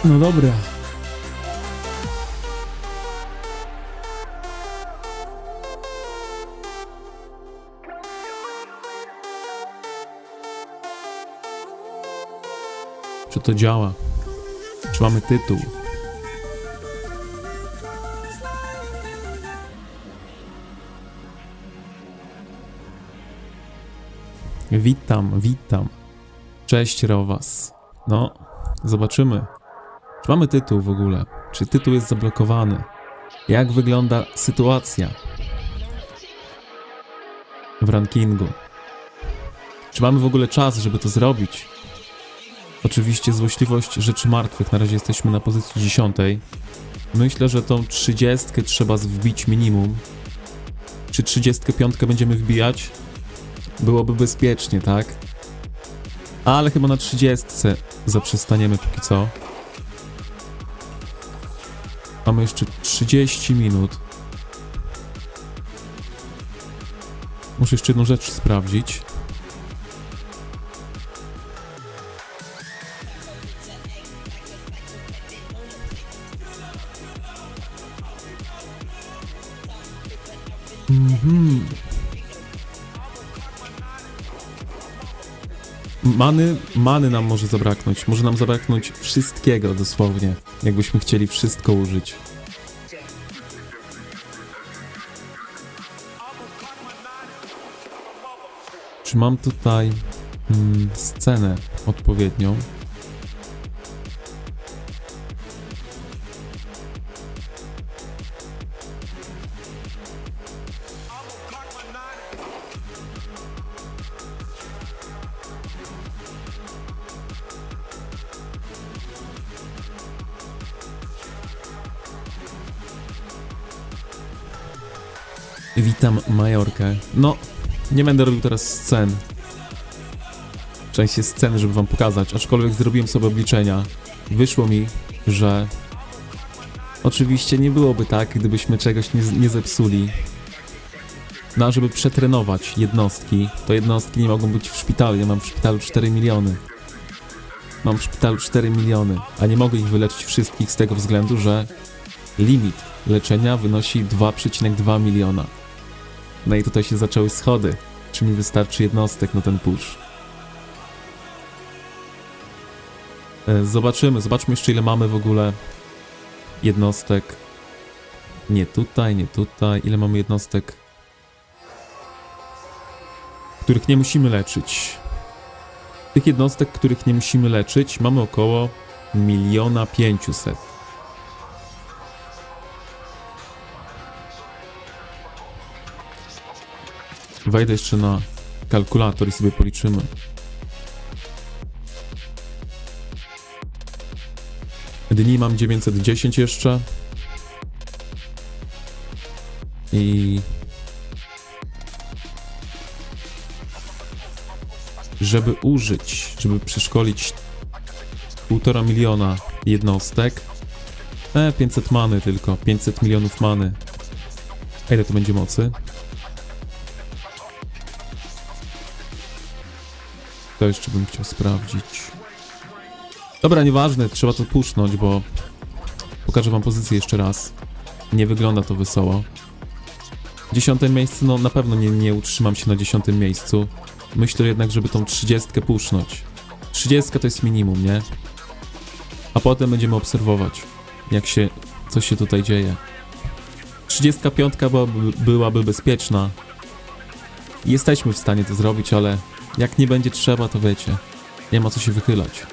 No dobra. Czy to działa? Czy mamy tytuł? Witam, witam. Cześć Rowas. No, zobaczymy. Czy mamy tytuł w ogóle? Czy tytuł jest zablokowany? Jak wygląda sytuacja w rankingu? Czy mamy w ogóle czas, żeby to zrobić? Oczywiście złośliwość rzeczy martwych. Na razie jesteśmy na pozycji 10. Myślę, że tą 30 trzeba wbić minimum. Czy 35 będziemy wbijać? Byłoby bezpiecznie, tak? Ale chyba na 30 zaprzestaniemy póki co. Mamy jeszcze 30 minut. Muszę jeszcze jedną rzecz sprawdzić. Many nam może zabraknąć. Może nam zabraknąć wszystkiego dosłownie. Jakbyśmy chcieli wszystko użyć. Czy mam tutaj scenę odpowiednią? Witam Majorkę. No, nie będę robił teraz scen. Część sceny, żeby wam pokazać, aczkolwiek zrobiłem sobie obliczenia. Wyszło mi, że oczywiście nie byłoby tak, gdybyśmy czegoś nie zepsuli. No a żeby przetrenować jednostki, to jednostki nie mogą być w szpitalu. Ja mam w szpitalu 4 miliony. Mam w szpitalu 4 miliony, a nie mogę ich wyleczyć wszystkich z tego względu, że limit leczenia wynosi 2,2 miliona. No i tutaj się zaczęły schody. Czy mi wystarczy jednostek na ten push? Zobaczymy jeszcze ile mamy w ogóle jednostek. Nie tutaj, nie tutaj. Ile mamy jednostek, których nie musimy leczyć? Tych jednostek, których nie musimy leczyć, mamy około 1 500 000. Wejdę jeszcze na kalkulator i sobie policzymy. Dni mam 910 jeszcze. I żeby przeszkolić 1,5 miliona jednostek, 500 many tylko, 500 milionów many. A ile to będzie mocy? To jeszcze bym chciał sprawdzić. Dobra, nieważne, trzeba to pusznąć, bo pokażę wam pozycję jeszcze raz. Nie wygląda to wesoło. 10. miejsce, no na pewno nie utrzymam się na 10. miejscu. Myślę jednak, żeby tą 30 pusznąć. 30 to jest minimum, nie? A potem będziemy obserwować, co się tutaj dzieje. 35 byłaby bezpieczna. Jesteśmy w stanie to zrobić, ale jak nie będzie trzeba, to wiecie, nie ma co się wychylać.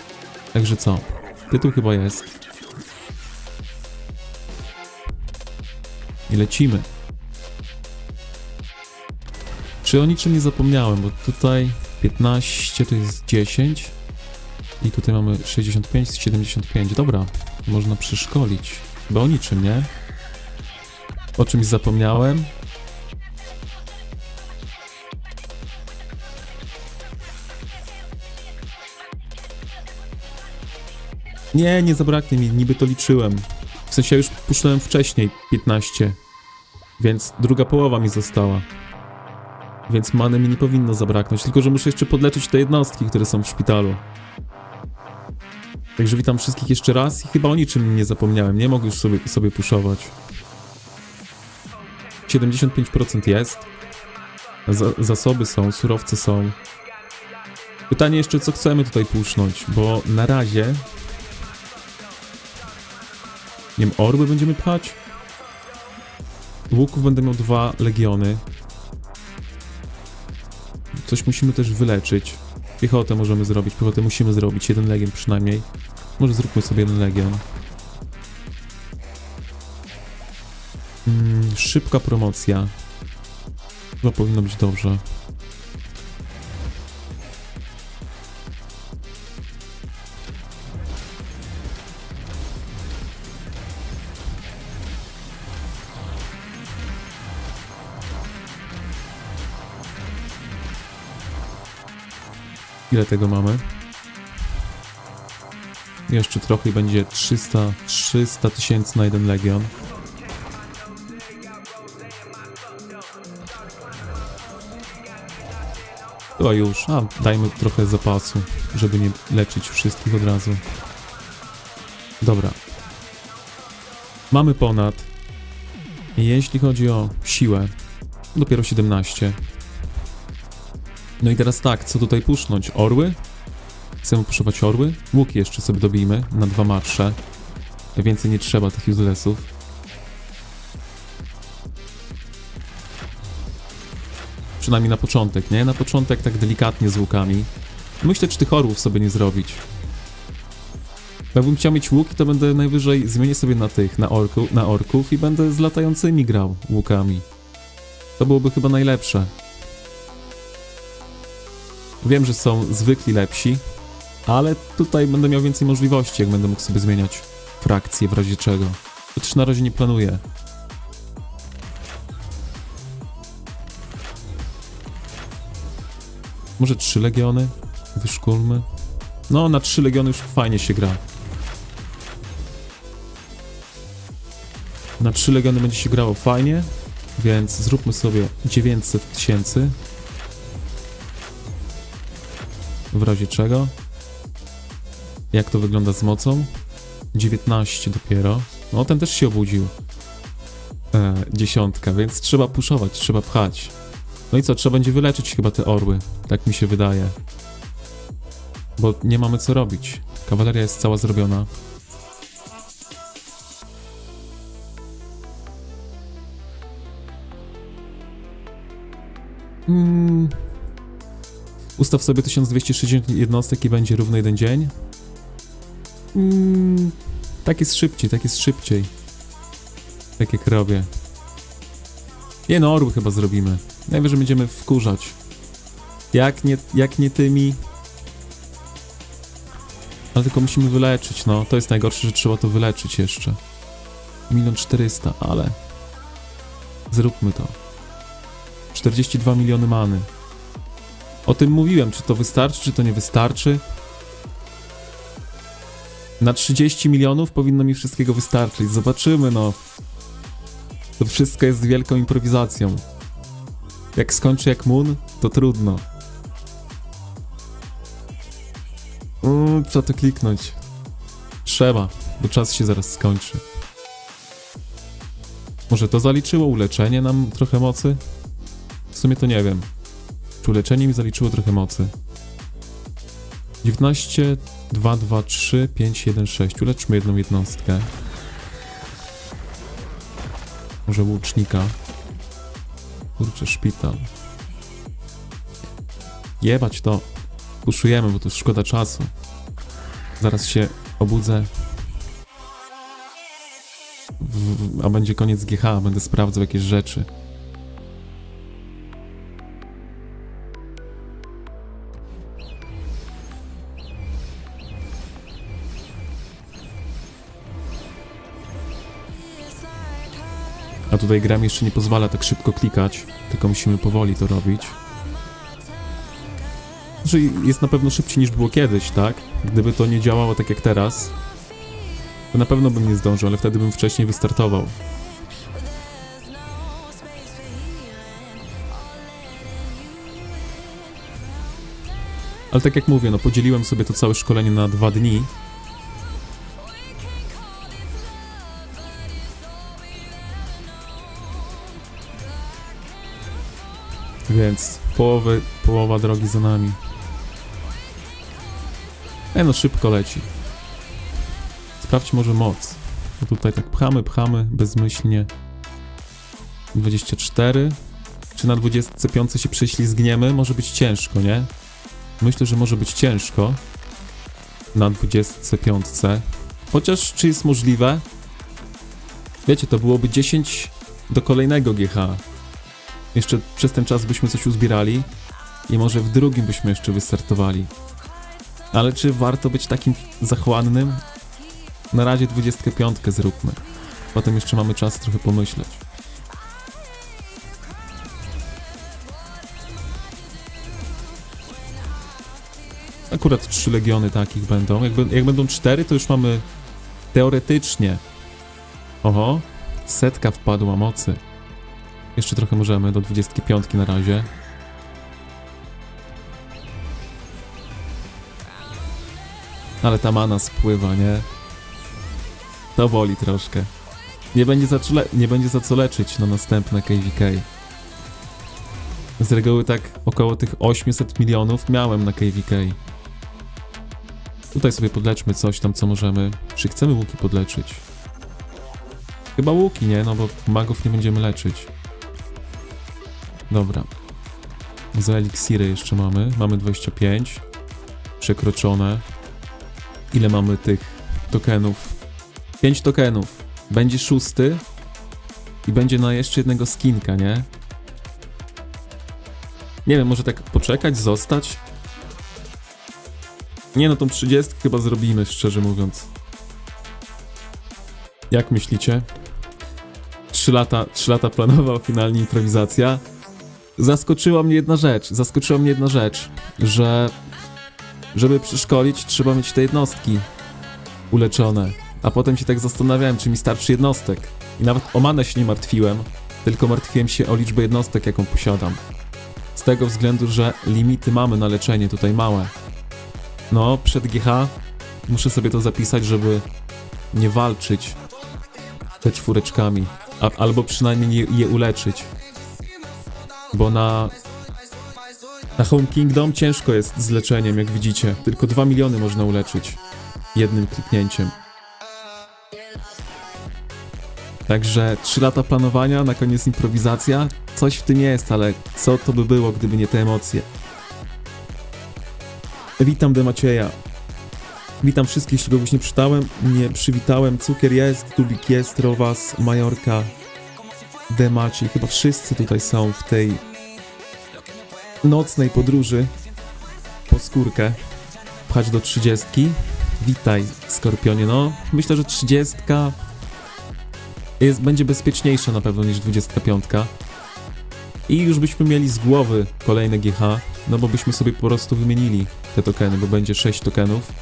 Także co? Tytuł chyba jest. I lecimy. Czy o niczym nie zapomniałem, bo tutaj 15 to jest 10 i tutaj mamy 65, 75. Dobra, można przeszkolić. Chyba o niczym, nie? O czymś zapomniałem. Nie, nie zabraknie mi, niby to liczyłem. W sensie ja już puszczałem wcześniej 15, więc druga połowa mi została. Więc many mi nie powinno zabraknąć, tylko że muszę jeszcze podleczyć te jednostki, które są w szpitalu. Także witam wszystkich jeszcze raz i chyba o niczym nie zapomniałem, nie mogę już sobie puszować. 75% jest. Zasoby są, surowce są. Pytanie jeszcze, co chcemy tutaj pusznąć, bo na razie... Nie wiem, orły będziemy pchać? Łuków będę miał 2 legiony. Coś musimy też wyleczyć. Piechotę możemy zrobić, piechotę musimy zrobić, 1 legion przynajmniej. Może zróbmy sobie 1 legion. Szybka promocja. Chyba powinno być dobrze. Ile tego mamy? Jeszcze trochę i będzie 300 tysięcy na 1 legion. Chyba już. Dajmy trochę zapasu, żeby nie leczyć wszystkich od razu. Dobra. Mamy ponad. Jeśli chodzi o siłę, dopiero 17. No i teraz tak, co tutaj pusznąć? Orły? Chcemy puszować orły? Łuki jeszcze sobie dobijmy na 2 marsze. Więcej nie trzeba tych uselessów. Przynajmniej na początek, nie? Na początek tak delikatnie z łukami. Myślę, czy tych orłów sobie nie zrobić. Jakbym chciał mieć łuki, to będę najwyżej zmienię sobie na tych, na orków i będę z latającymi grał łukami. To byłoby chyba najlepsze. Wiem, że są zwykli lepsi, ale tutaj będę miał więcej możliwości, jak będę mógł sobie zmieniać frakcje w razie czego. Chociaż na razie nie planuję. Może 3 legiony? Wyszkolmy. No, na 3 legiony już fajnie się gra. Na 3 legiony będzie się grało fajnie, więc zróbmy sobie 900 tysięcy. W razie czego? Jak to wygląda z mocą? 19 dopiero. No, ten też się obudził. 10, więc trzeba puszować, trzeba pchać. No i co, trzeba będzie wyleczyć chyba te orły. Tak mi się wydaje. Bo nie mamy co robić. Kawaleria jest cała zrobiona. Ustaw sobie 1260 jednostek i będzie równo 1 dzień. Tak jest szybciej, tak jest szybciej. Tak jak robię. Nie no, orły chyba zrobimy. Najwyżej będziemy wkurzać. Jak nie tymi. Ale tylko musimy wyleczyć, no. To jest najgorsze, że trzeba to wyleczyć jeszcze. 1 400 000, ale... Zróbmy to. 42 miliony many. O tym mówiłem, czy to wystarczy, czy to nie wystarczy. Na 30 milionów powinno mi wszystkiego wystarczyć. Zobaczymy, no. To wszystko jest wielką improwizacją. Jak skończy jak Moon, to trudno. Trzeba to kliknąć. Trzeba, bo czas się zaraz skończy. Może to zaliczyło uleczenie nam trochę mocy? W sumie to nie wiem. Czy uleczenie mi zaliczyło trochę mocy? 19, 2, 2, 3, 5, 1, 6. Uleczmy jedną jednostkę. Może łucznika. Kurczę, szpital. Jebać to. Puszujemy, bo to szkoda czasu. Zaraz się obudzę. A będzie koniec GH, będę sprawdzał jakieś rzeczy. A tutaj gra mi jeszcze nie pozwala tak szybko klikać, tylko musimy powoli to robić. Znaczy jest na pewno szybciej niż było kiedyś, tak? Gdyby to nie działało tak jak teraz, To na pewno bym nie zdążył, ale wtedy bym wcześniej wystartował. Ale tak jak mówię, no podzieliłem sobie to całe szkolenie na 2 dni. Więc połowa drogi za nami. No szybko leci. Sprawdź może moc. Bo tutaj tak pchamy bezmyślnie. 24. Czy na 25 się prześlizgniemy? Może być ciężko, nie? Myślę, że może być ciężko. Na 25. Chociaż, czy jest możliwe? Wiecie, to byłoby 10 do kolejnego GH. Jeszcze przez ten czas byśmy coś uzbierali. I może w drugim byśmy jeszcze wystartowali. Ale czy warto być takim zachłannym? Na razie 25 zróbmy. Potem jeszcze mamy czas trochę pomyśleć. Akurat 3 legiony takich będą. Jak będą 4, to już mamy teoretycznie. Oho, 100 wpadła mocy. Jeszcze trochę możemy, do 25 na razie. Ale ta mana spływa, nie? To boli troszkę. Nie będzie za co leczyć na następne KVK. Z reguły tak około tych 800 milionów miałem na KVK. Tutaj sobie podleczmy coś tam, co możemy. Czy chcemy łuki podleczyć? Chyba łuki, nie? No bo magów nie będziemy leczyć. Dobra. Za eliksiry jeszcze mamy. Mamy 25. Przekroczone. Ile mamy tych tokenów? 5 tokenów. Będzie 6. I będzie na jeszcze jednego skinka, nie? Nie wiem, może tak poczekać, zostać? Nie no, tą 30 chyba zrobimy, szczerze mówiąc. Jak myślicie? 3 lata planował, finalnie improwizacja. Zaskoczyła mnie jedna rzecz, że żeby przeszkolić, trzeba mieć te jednostki uleczone. A potem się tak zastanawiałem, czy mi starczy jednostek. I nawet o manę się nie martwiłem, tylko martwiłem się o liczbę jednostek, jaką posiadam. Z tego względu, że limity mamy na leczenie tutaj małe. No, przed GH muszę sobie to zapisać, żeby nie walczyć te 4, albo przynajmniej je uleczyć. Bo na Home Kingdom ciężko jest z leczeniem, jak widzicie. Tylko 2 miliony można uleczyć jednym kliknięciem. Także 3 lata planowania, na koniec improwizacja. Coś w tym jest, ale co to by było, gdyby nie te emocje? Witam De Macieja. Witam wszystkich, jeśli kogoś nie przywitałem. Cukier jest, Tubik jest, Rowas, Majorka, De Maciej. Chyba wszyscy tutaj są w tej nocnej podróży po skórkę. Pchać do 30. Witaj, Skorpionie. No, myślę, że 30 będzie bezpieczniejsza na pewno niż 25. I już byśmy mieli z głowy kolejne GH, no bo byśmy sobie po prostu wymienili te tokeny, bo będzie 6 tokenów.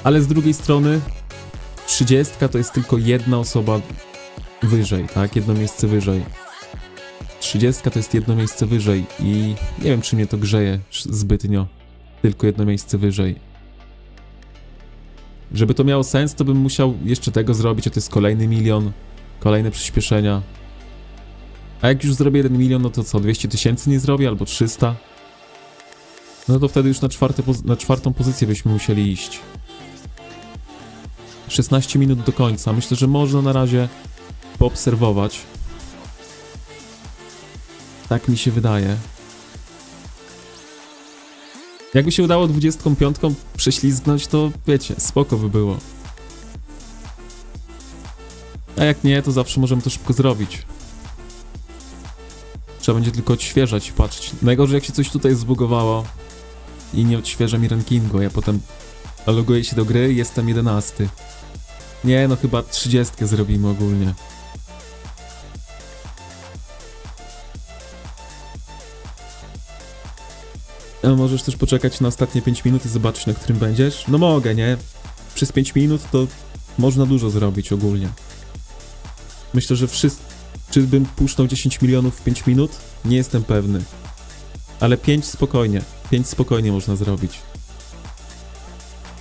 Ale z drugiej strony 30 to jest tylko jedna osoba wyżej, tak? Jedno miejsce wyżej. 30 to jest jedno miejsce wyżej i nie wiem, czy mnie to grzeje zbytnio. Tylko jedno miejsce wyżej. Żeby to miało sens, to bym musiał jeszcze tego zrobić, a to jest kolejny milion, kolejne przyspieszenia. A jak już zrobię 1 milion, no to co, 200 000 nie zrobię, albo 300? No to wtedy już na czwartą pozycję byśmy musieli iść. 16 minut do końca. Myślę, że można na razie poobserwować. Tak mi się wydaje. Jakby się udało 25 prześlizgnąć, to wiecie, spoko by było. A jak nie, to zawsze możemy to szybko zrobić. Trzeba będzie tylko odświeżać i patrzeć. Najgorzej, jak się coś tutaj zbugowało i nie odświeża mi rankingu. Ja potem loguję się do gry i jestem 11. Nie, no chyba 30 zrobimy ogólnie. A możesz też poczekać na ostatnie 5 minut i zobaczyć, na którym będziesz? No mogę, nie? przez 5 minut to można dużo zrobić ogólnie. Myślę, że czy bym puszczał 10 milionów w 5 minut? Nie jestem pewny. Ale 5 spokojnie. 5 spokojnie można zrobić.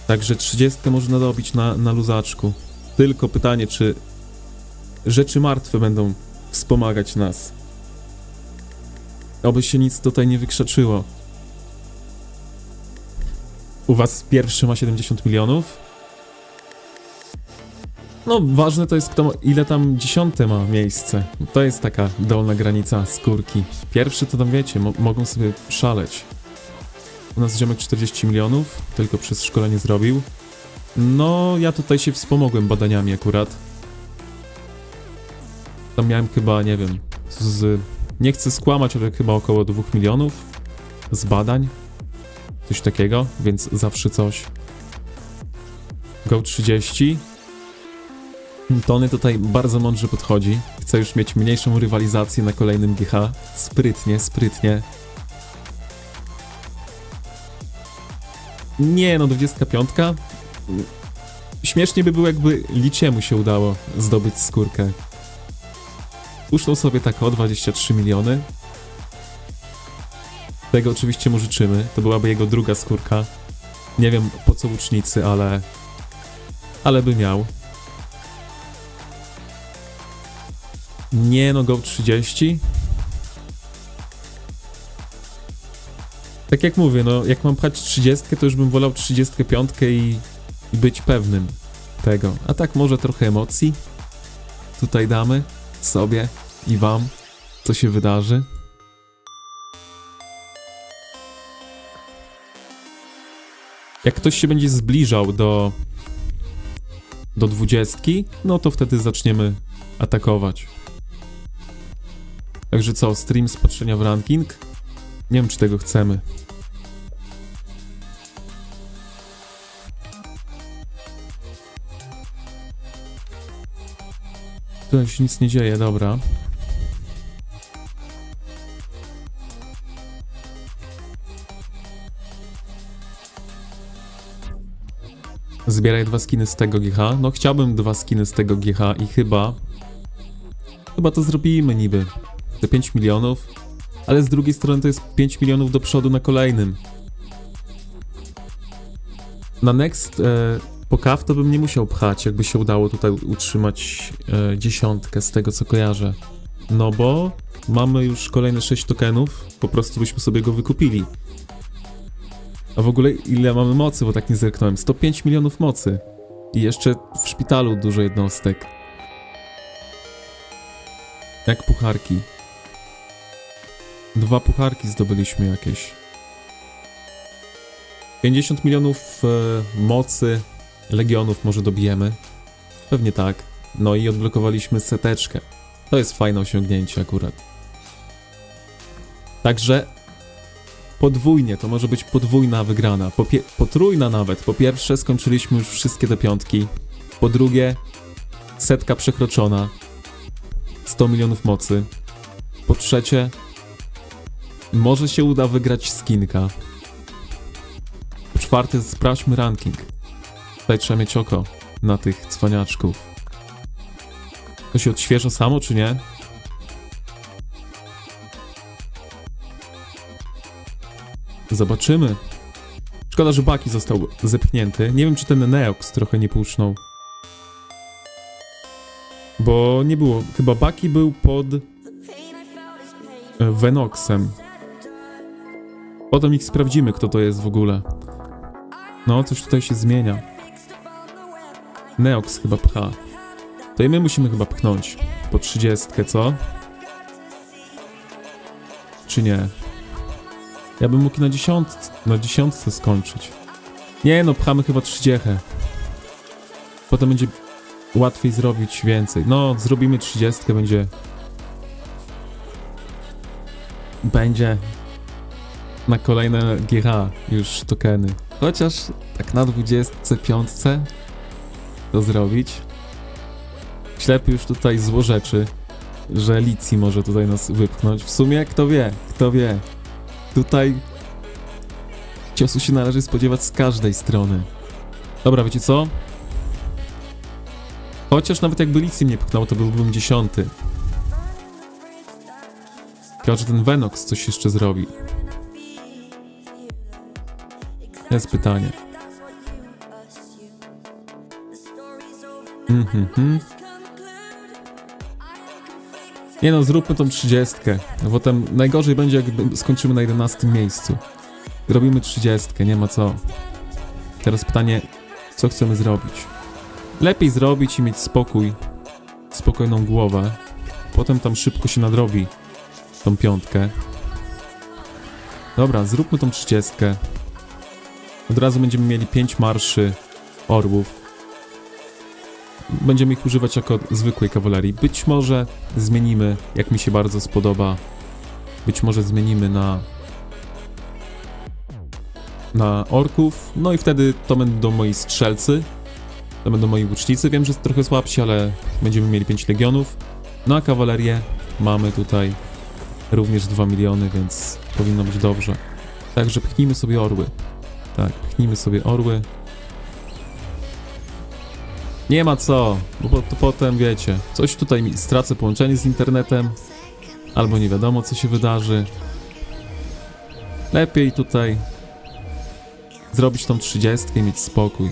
Także 30 można dobić na luzaczku. Tylko pytanie, czy rzeczy martwe będą wspomagać nas. Oby się nic tutaj nie wykrzaczyło. U was pierwszy ma 70 milionów? No, ważne to jest ile tam 10 ma miejsce. To jest taka dolna granica skórki. Pierwszy to tam wiecie, mogą sobie szaleć. U nas ziomek 40 milionów, tylko przez szkolenie zrobił. No, ja tutaj się wspomogłem badaniami akurat. Tam miałem chyba, nie wiem, nie chcę skłamać, ale chyba około 2 milionów z badań. Coś takiego, więc zawsze coś. Go 30. Tony tutaj bardzo mądrze podchodzi. Chce już mieć mniejszą rywalizację na kolejnym GH. Sprytnie, sprytnie. Nie no, 25. Śmiesznie by było, jakby Liciemu się udało zdobyć skórkę. Puszczą sobie tak o 23 miliony. Tego oczywiście mu życzymy. To byłaby jego druga skórka. Nie wiem po co łucznicy, ale by miał. Nie no, go 30. Tak jak mówię, no jak mam pchać 30, to już bym wolał 35 i być pewnym tego. A tak może trochę emocji tutaj damy sobie i wam, co się wydarzy. Jak ktoś się będzie zbliżał do 20, no to wtedy zaczniemy atakować. Także co, stream z patrzenia w ranking? Nie wiem, czy tego chcemy. Tu się nic nie dzieje, dobra. Zbieraj 2 skiny z tego GH. No chciałbym 2 skiny z tego GH i chyba to zrobimy niby. Te 5 milionów. Ale z drugiej strony to jest 5 milionów do przodu na kolejnym. Na next po KAF to bym nie musiał pchać, jakby się udało tutaj utrzymać 10 z tego co kojarzę. No bo mamy już kolejne 6 tokenów, po prostu byśmy sobie go wykupili. A w ogóle ile mamy mocy, bo tak nie zerknąłem. 105 milionów mocy. I jeszcze w szpitalu dużo jednostek. Jak pucharki. 2 pucharki zdobyliśmy jakieś. 50 milionów mocy legionów może dobijemy. Pewnie tak. No i odblokowaliśmy seteczkę. To jest fajne osiągnięcie akurat. Także podwójnie, to może być podwójna wygrana. Potrójna nawet. Po pierwsze skończyliśmy już wszystkie te piątki. Po drugie setka przekroczona. 100 milionów mocy. Po trzecie może się uda wygrać skinka. Po czwarte sprawdźmy ranking. Tutaj trzeba mieć oko na tych cwaniaczków. To się odświeża samo, czy nie? Zobaczymy. Szkoda, że Baki został zepchnięty. Nie wiem, czy ten Neox trochę nie puszczał. Bo nie było. Chyba Baki był pod Venoxem. Potem ich sprawdzimy, kto to jest w ogóle. No, coś tutaj się zmienia. Neox chyba pcha. To i my musimy chyba pchnąć. Po 30, co? Czy nie? Ja bym mógł na 10 skończyć. Nie no, pchamy chyba 30. Potem będzie łatwiej zrobić więcej. No, zrobimy 30, będzie na kolejne GH już tokeny. Chociaż tak na 25 to zrobić. Ślepy już tutaj złorzeczy, że Licji może tutaj nas wypchnąć. W sumie kto wie. Tutaj ciosu się należy spodziewać z każdej strony. Dobra, wiecie co? Chociaż nawet jakby Licim nie pchnął, to byłbym 10. Chyba, że ten Venox coś jeszcze zrobi. Jest pytanie. Nie no, zróbmy tą 30. Potem najgorzej będzie, jak skończymy na 11 miejscu. Robimy 30, nie ma co. Teraz pytanie, co chcemy zrobić? Lepiej zrobić i mieć spokój, spokojną głowę. Potem tam szybko się nadrobi tą 5. Dobra, zróbmy tą 30. Od razu będziemy mieli 5 marszy orłów. Będziemy ich używać jako zwykłej kawalerii. Być może zmienimy, jak mi się bardzo spodoba. Być może zmienimy na orków. No i wtedy to będą moi strzelcy. To będą moi łucznicy. Wiem, że jest trochę słabsi, ale będziemy mieli 5 legionów. No a kawalerię mamy tutaj również 2 miliony, więc powinno być dobrze. Także pchnijmy sobie orły. Tak, pchnijmy sobie orły. Nie ma co, bo to potem wiecie, coś tutaj mi stracę połączenie z internetem, albo nie wiadomo co się wydarzy. Lepiej tutaj zrobić tą 30 i mieć spokój.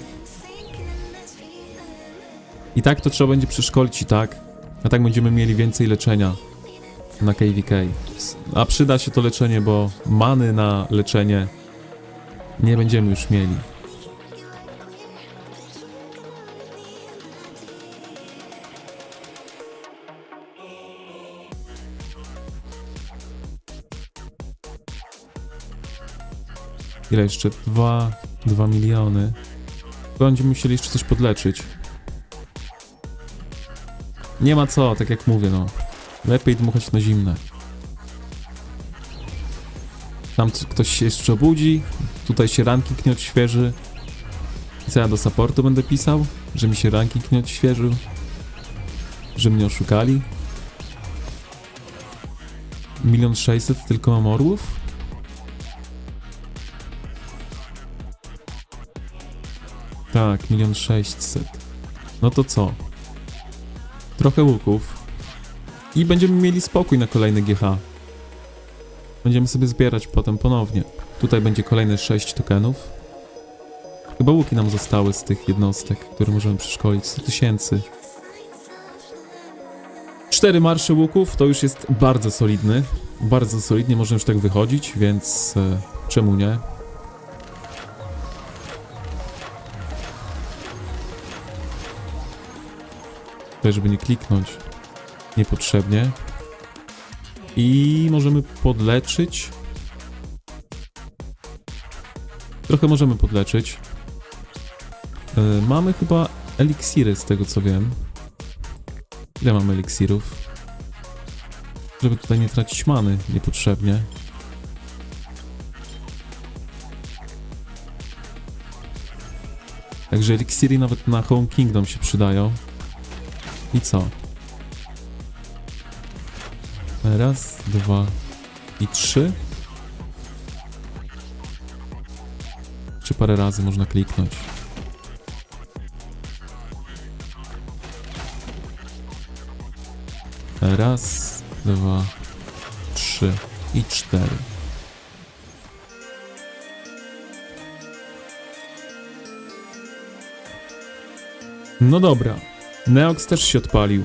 I tak to trzeba będzie przeszkolić i tak, a tak będziemy mieli więcej leczenia na KVK. A przyda się to leczenie, bo many na leczenie nie będziemy już mieli. Ile jeszcze? 2 miliony. Będziemy musieli jeszcze coś podleczyć. Nie ma co, tak jak mówię, no. Lepiej dmuchać na zimne. Tam ktoś się jeszcze obudzi. Tutaj się ranking nie odświeży. I co ja do supportu będę pisał? Że mi się ranking nie odświeżył? Że mnie oszukali? 1 600 000 tylko mam orłów? Tak, 1 600 000. No to co? Trochę łuków. I będziemy mieli spokój na kolejny GH. Będziemy sobie zbierać potem ponownie. Tutaj będzie kolejne 6 tokenów. Chyba łuki nam zostały z tych jednostek, które możemy przeszkolić. 100 000. 4 marsze łuków to już jest bardzo solidny. Bardzo solidnie można już tak wychodzić, więc czemu nie? Tutaj, żeby nie kliknąć niepotrzebnie. I możemy podleczyć. Trochę możemy podleczyć. Mamy chyba eliksiry, z tego co wiem. Ile mamy eliksirów? Żeby tutaj nie tracić many niepotrzebnie. Także eliksiry nawet na Home Kingdom się przydają. I co? Raz, 2 i 3. Czy parę razy można kliknąć? Raz, 2, 3 i 4. No dobra. Neox też się odpalił.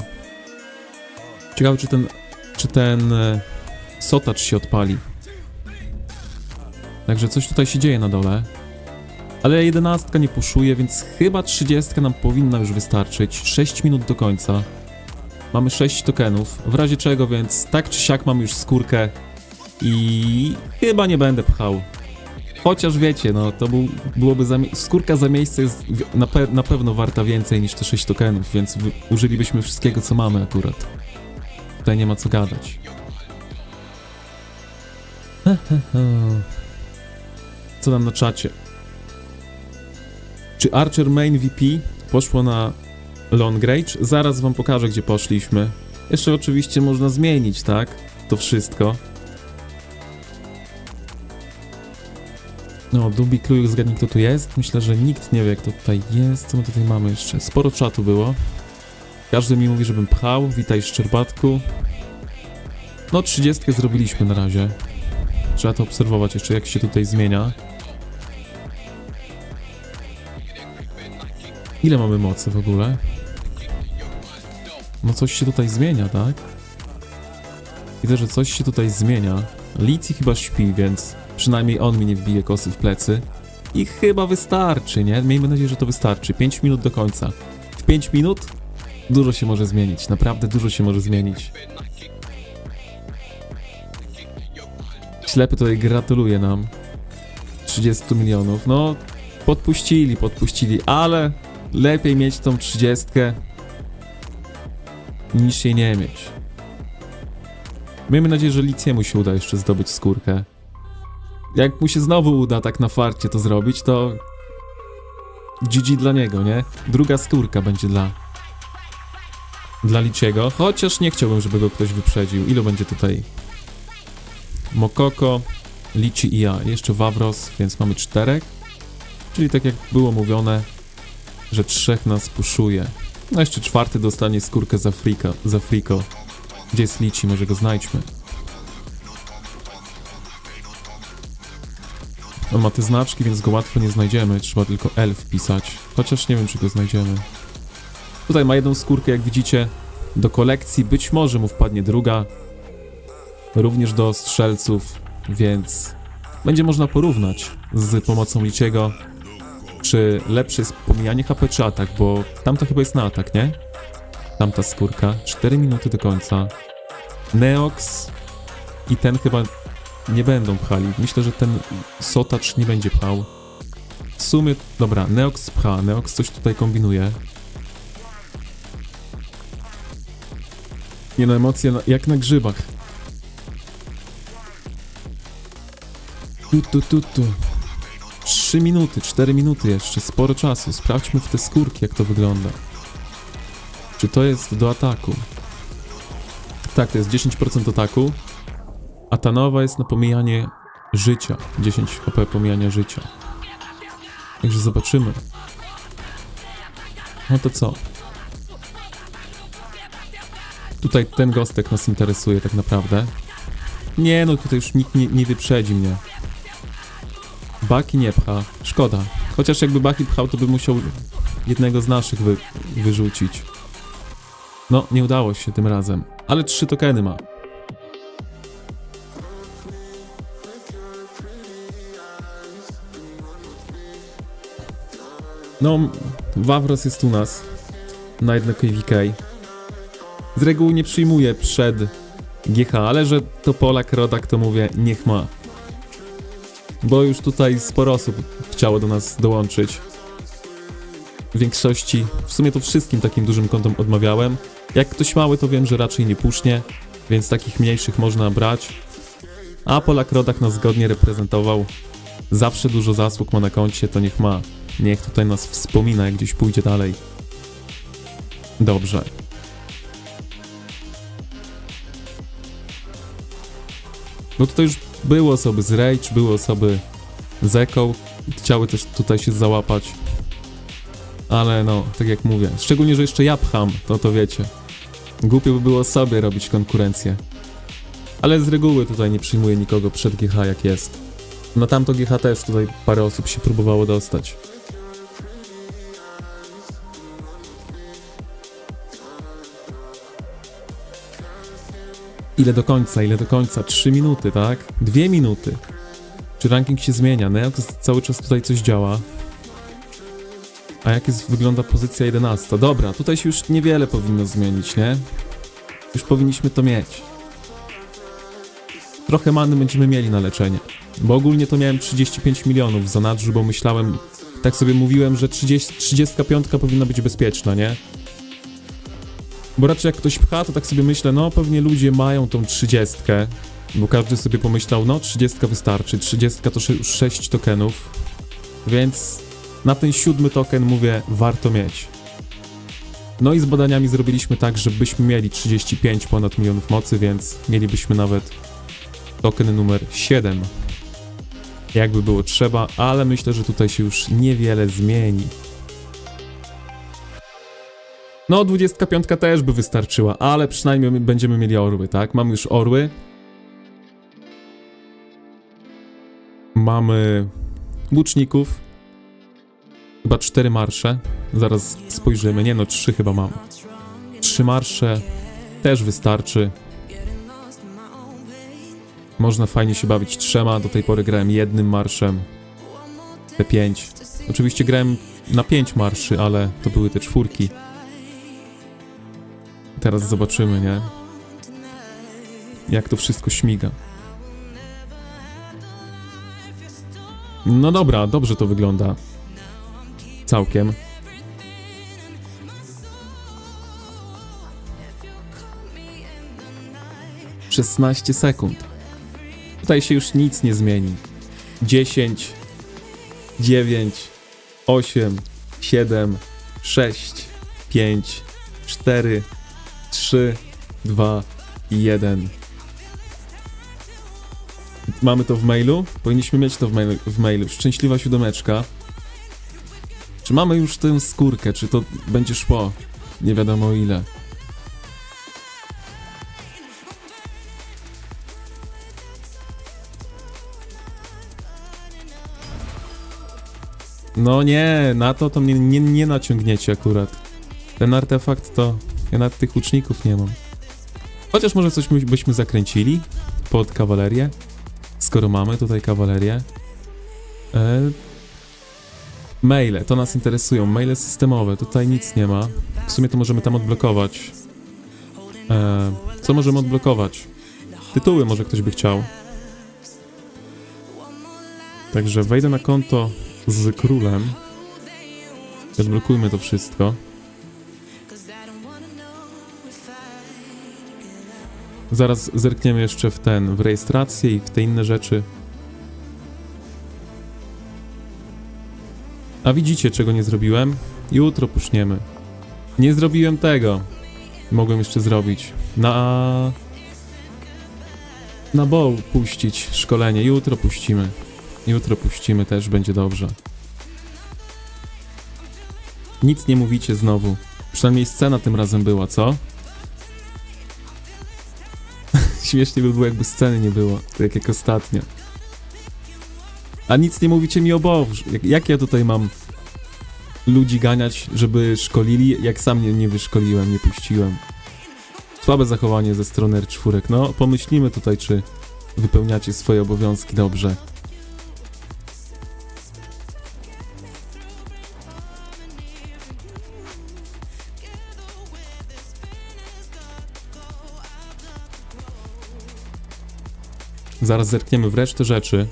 Ciekawe, czy ten sotacz się odpali. Także coś tutaj się dzieje na dole. Ale 11 nie puszuje, więc chyba 30 nam powinna już wystarczyć. 6 minut do końca. Mamy 6 tokenów, w razie czego, więc tak czy siak mamy już skórkę. I chyba nie będę pchał. Chociaż wiecie, no to byłoby skórka za miejsce jest na pewno warta więcej niż te 6 tokenów, więc użylibyśmy wszystkiego, co mamy akurat. Tutaj nie ma co gadać. Co tam na czacie? Czy Archer Main VP poszło na Long Range? Zaraz wam pokażę, gdzie poszliśmy. Jeszcze oczywiście można zmienić, tak? To wszystko. No, Dubi Kluj, zgadnij, kto tu jest. Myślę, że nikt nie wie, kto tutaj jest. Co my tutaj mamy jeszcze? Sporo czatu było. Każdy mi mówi, żebym pchał. Witaj, Szczerbatku. No 30 zrobiliśmy na razie. Trzeba to obserwować jeszcze, jak się tutaj zmienia. Ile mamy mocy w ogóle? No coś się tutaj zmienia, tak? Widzę, że coś się tutaj zmienia. Lici chyba śpi, więc przynajmniej on mi nie wbije kosy w plecy. I chyba wystarczy, nie? Miejmy nadzieję, że to wystarczy. 5 minut do końca. W 5 minut dużo się może zmienić. Naprawdę dużo się może zmienić. Ślepy tutaj gratuluje nam 30 milionów. No, podpuścili, ale lepiej mieć tą 30 niż jej nie mieć. Miejmy nadzieję, że Liciemu się uda jeszcze zdobyć skórkę. Jak mu się znowu uda tak na farcie to zrobić, to GG dla niego, nie? Druga skórka będzie dla Liciego, chociaż nie chciałbym, żeby go ktoś wyprzedził. Ilu będzie tutaj? Mokoko, Lici i ja. Jeszcze Wawros, więc mamy 4. Czyli tak jak było mówione, że 3 nas puszuje. No jeszcze 4 dostanie skórkę za Friko. Gdzie jest Lici? Może go znajdźmy. On ma te znaczki, więc go łatwo nie znajdziemy. Trzeba tylko L wpisać. Chociaż nie wiem, czy go znajdziemy. Tutaj ma jedną skórkę, jak widzicie, do kolekcji. Być może mu wpadnie druga. Również do strzelców, więc będzie można porównać z pomocą Liciego, czy lepsze jest pomijanie HP, czy atak, bo tamta chyba jest na atak, nie? Tamta skórka. 4 minuty do końca. Neox i ten chyba nie będą pchali. Myślę, że ten Sotacz nie będzie pchał. W sumie, dobra, Neox pcha. Neox coś tutaj kombinuje. Nie no, emocje jak na grzybach. Tu. 3 minuty, 4 minuty jeszcze, sporo czasu. Sprawdźmy w te skórki, jak to wygląda. Czy to jest do ataku? Tak, to jest 10% ataku. A ta nowa jest na pomijanie życia. 10 HP pomijania życia. Także zobaczymy. No to co? Tutaj ten gostek nas interesuje tak naprawdę. Nie no, tutaj już nikt nie wyprzedzi mnie. Baki nie pcha. Szkoda. Chociaż jakby Baki pchał, to by musiał jednego z naszych wyrzucić. No, nie udało się tym razem. Ale 3 tokeny ma. No, Wawros jest u nas. Na jedno KVK. Z reguły nie przyjmuje przed GH, ale że to Polak, rodak, to mówię, niech ma. Bo już tutaj sporo osób chciało do nas dołączyć. W większości, w sumie to wszystkim takim dużym kontom odmawiałem. Jak ktoś mały, to wiem, że raczej nie pusznie, więc takich mniejszych można brać. A Polak, rodak nas zgodnie reprezentował. Zawsze dużo zasług ma na koncie, to niech ma. Niech tutaj nas wspomina, jak gdzieś pójdzie dalej. Dobrze. No tutaj już były osoby z Rage, były osoby z Echo. Chciały też tutaj się załapać. Ale no, tak jak mówię, szczególnie, że jeszcze ja pcham, to wiecie. Głupio by było sobie robić konkurencję. Ale z reguły tutaj nie przyjmuję nikogo przed GH jak jest. Na tamto GH też tutaj parę osób się próbowało dostać. Ile do końca? 3 minuty, tak? 2 minuty. Czy ranking się zmienia? Neox cały czas tutaj coś działa. A jak wygląda pozycja 11? Dobra, tutaj się już niewiele powinno zmienić, nie? Już powinniśmy to mieć. Trochę many będziemy mieli na leczenie. Bo ogólnie to miałem 35 milionów w zanadrzu, bo myślałem, tak sobie mówiłem, że 35 powinna być bezpieczna, nie? Bo raczej jak ktoś pcha, to tak sobie myślę, no pewnie ludzie mają tą 30, bo każdy sobie pomyślał, no 30 wystarczy, 30 to 6 tokenów, więc na ten 7 token mówię, warto mieć. No i z badaniami zrobiliśmy tak, żebyśmy mieli 35 ponad milionów mocy, więc mielibyśmy nawet token numer 7. Jakby było trzeba, ale myślę, że tutaj się już niewiele zmieni. No, 25 też by wystarczyła, ale przynajmniej będziemy mieli orły, tak? Mamy już orły. Mamy łuczników. Chyba 4 marsze. Zaraz spojrzymy. Nie no, 3 chyba mam. 3 marsze też wystarczy. Można fajnie się bawić 3. Do tej pory grałem 1 marszem. Te 5. Oczywiście grałem na 5 marszy, ale to były te 4. Teraz zobaczymy, nie? Jak to wszystko śmiga. No dobra, dobrze to wygląda. Całkiem. ...16 sekund. Tutaj się już nic nie zmieni. 10, 9, 8, 7, 6, 5, 4, 3, 2 i 1. Mamy to w mailu? Powinniśmy mieć to w mailu. Szczęśliwa 7. Czy mamy już tę skórkę? Czy to będzie szło? Nie wiadomo ile. No nie, na to mnie nie naciągniecie akurat. Ten artefakt to... Ja nawet tych łuczników nie mam. Chociaż może coś byśmy zakręcili pod kawalerię. Skoro mamy tutaj kawalerię. Maile, to nas interesują. Maile systemowe, tutaj nic nie ma. W sumie to możemy tam odblokować. Co możemy odblokować? Tytuły może ktoś by chciał. Także wejdę na konto z królem. Odblokujmy to wszystko. Zaraz zerkniemy jeszcze w rejestrację i w te inne rzeczy. A widzicie, czego nie zrobiłem? Jutro puszniemy. Nie zrobiłem tego. Mogłem jeszcze zrobić. Na bow puścić szkolenie. Jutro puścimy. Jutro puścimy, też będzie dobrze. Nic nie mówicie znowu. Przynajmniej scena tym razem była, co? Śmiesznie by było, jakby sceny nie było. Tak jak ostatnio. A nic nie mówicie mi o bow. Jak ja tutaj mam ludzi ganiać, żeby szkolili, jak sam nie wyszkoliłem, nie puściłem. Słabe zachowanie ze strony R4. No, pomyślimy tutaj, czy wypełniacie swoje obowiązki dobrze. Zaraz zerkniemy w resztę rzeczy.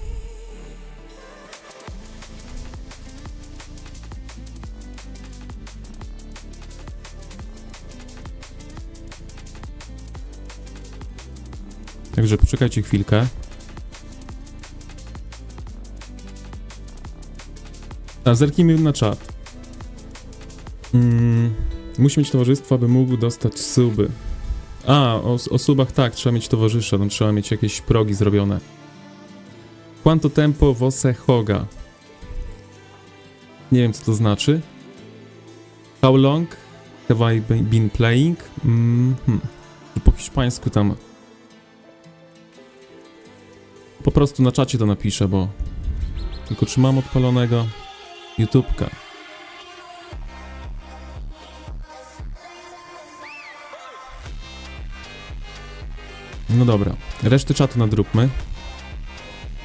Także poczekajcie chwilkę. A zerknijmy na czat. Musi mieć towarzystwo, aby mógł dostać suby. A, o subach tak, trzeba mieć towarzysza, tam trzeba mieć jakieś progi zrobione. Quanto tempo você joga? Nie wiem, co to znaczy. How long have I been playing? Po hiszpańsku tam. Po prostu na czacie to napiszę, bo... Tylko czy mam odpalonego YouTube'ka? No dobra, resztę czatu nadróbmy.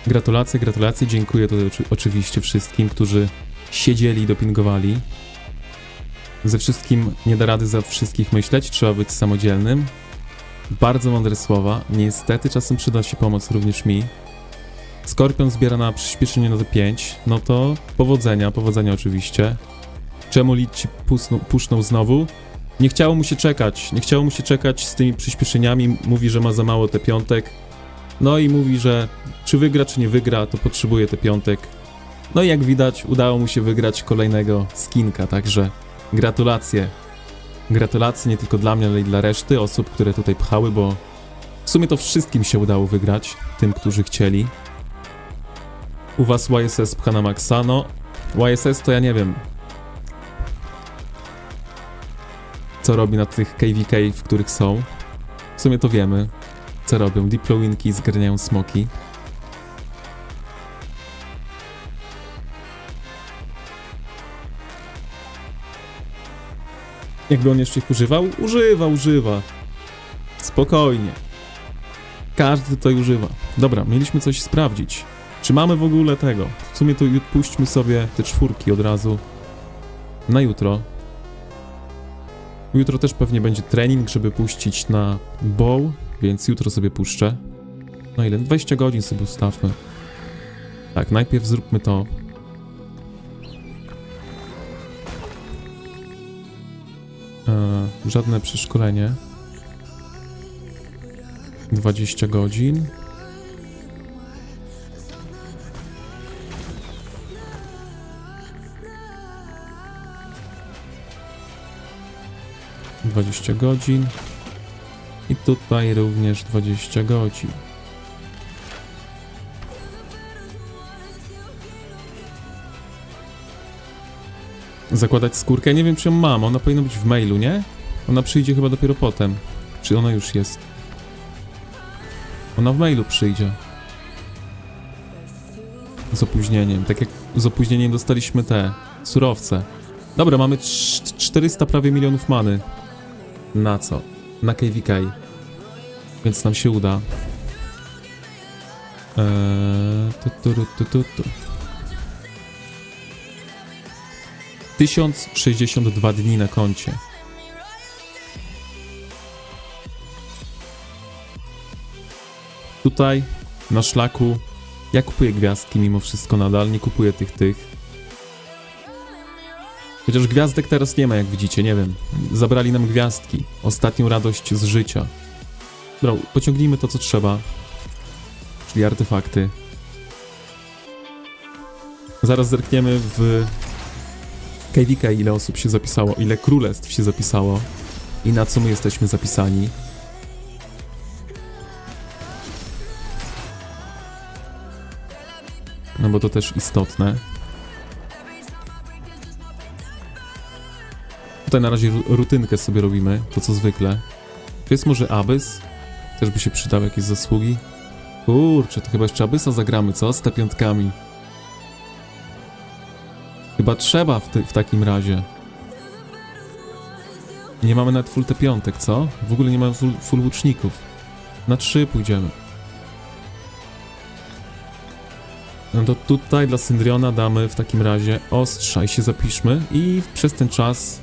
Gratulacje, gratulacje, dziękuję tutaj oczywiście wszystkim, którzy siedzieli i dopingowali. Ze wszystkim nie da rady za wszystkich myśleć, trzeba być samodzielnym. Bardzo mądre słowa, niestety czasem przyda się pomoc również mi. Skorpion zbiera na przyspieszenie na 5, no to powodzenia oczywiście. Czemu Lidci puszną znowu? Nie chciało mu się czekać z tymi przyspieszeniami, mówi, że ma za mało te piątek. No i mówi, że czy wygra, czy nie wygra, to potrzebuje te piątek. No i jak widać, udało mu się wygrać kolejnego skinka, także gratulacje. Gratulacje nie tylko dla mnie, ale i dla reszty osób, które tutaj pchały, bo w sumie to wszystkim się udało wygrać, tym, którzy chcieli. U was YSS pcha na maksa, no YSS to ja nie wiem. co robi na tych KVK, w których są. W sumie to wiemy, co robią. Diplowinki zgarniają smoki. Jakby on jeszcze ich używał? Używa. Spokojnie. Każdy tutaj używa. Dobra, mieliśmy coś sprawdzić. Czy mamy w ogóle tego? W sumie to puśćmy sobie te 4 od razu na jutro. Jutro też pewnie będzie trening, żeby puścić na bow, więc jutro sobie puszczę. No ile? 20 godzin sobie ustawmy. Tak, najpierw zróbmy to. Żadne przeszkolenie. 20 godzin. Godzin. I tutaj również 20 godzin. Zakładać skórkę? Nie wiem, czy ją mam. Ona powinna być w mailu, nie? Ona przyjdzie chyba dopiero potem. Czy ona już jest? Ona w mailu przyjdzie. Z opóźnieniem. Tak jak z opóźnieniem dostaliśmy te surowce. Dobra, mamy 400 prawie milionów many. Na co? Na KVK. Więc nam się uda. 1062 dni na koncie. Tutaj, na szlaku, ja kupuję gwiazdki mimo wszystko nadal, nie kupuję tych. Chociaż gwiazdek teraz nie ma, jak widzicie, nie wiem. Zabrali nam gwiazdki, ostatnią radość z życia. Dobra, pociągnijmy to, co trzeba. Czyli artefakty. Zaraz zerkniemy w KVK, ile osób się zapisało, ile królestw się zapisało i na co my jesteśmy zapisani. No bo to też istotne. Tutaj na razie rutynkę sobie robimy, to co zwykle. Czy jest może Abyss? Też by się przydał jakieś zasługi. Kurczę, to chyba jeszcze Abyssa zagramy, co? Z T5. Chyba trzeba w takim razie. Nie mamy nawet full T5, co? W ogóle nie mamy full łuczników. Na 3 pójdziemy. No to tutaj dla Syndriona damy w takim razie ostrza i się zapiszmy i przez ten czas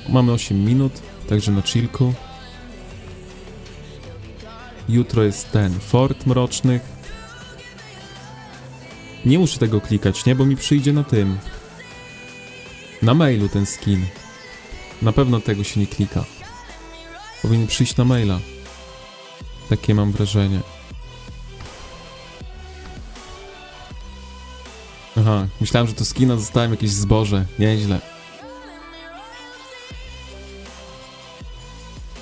mamy 8 minut, także na chillku. Jutro jest ten Fort Mrocznych. Nie muszę tego klikać, nie? Bo mi przyjdzie na tym. Na mailu ten skin. Na pewno tego się nie klika. Powinien przyjść na maila. Takie mam wrażenie. Aha, myślałem, że to skina dostałem jakieś zboże. Nieźle.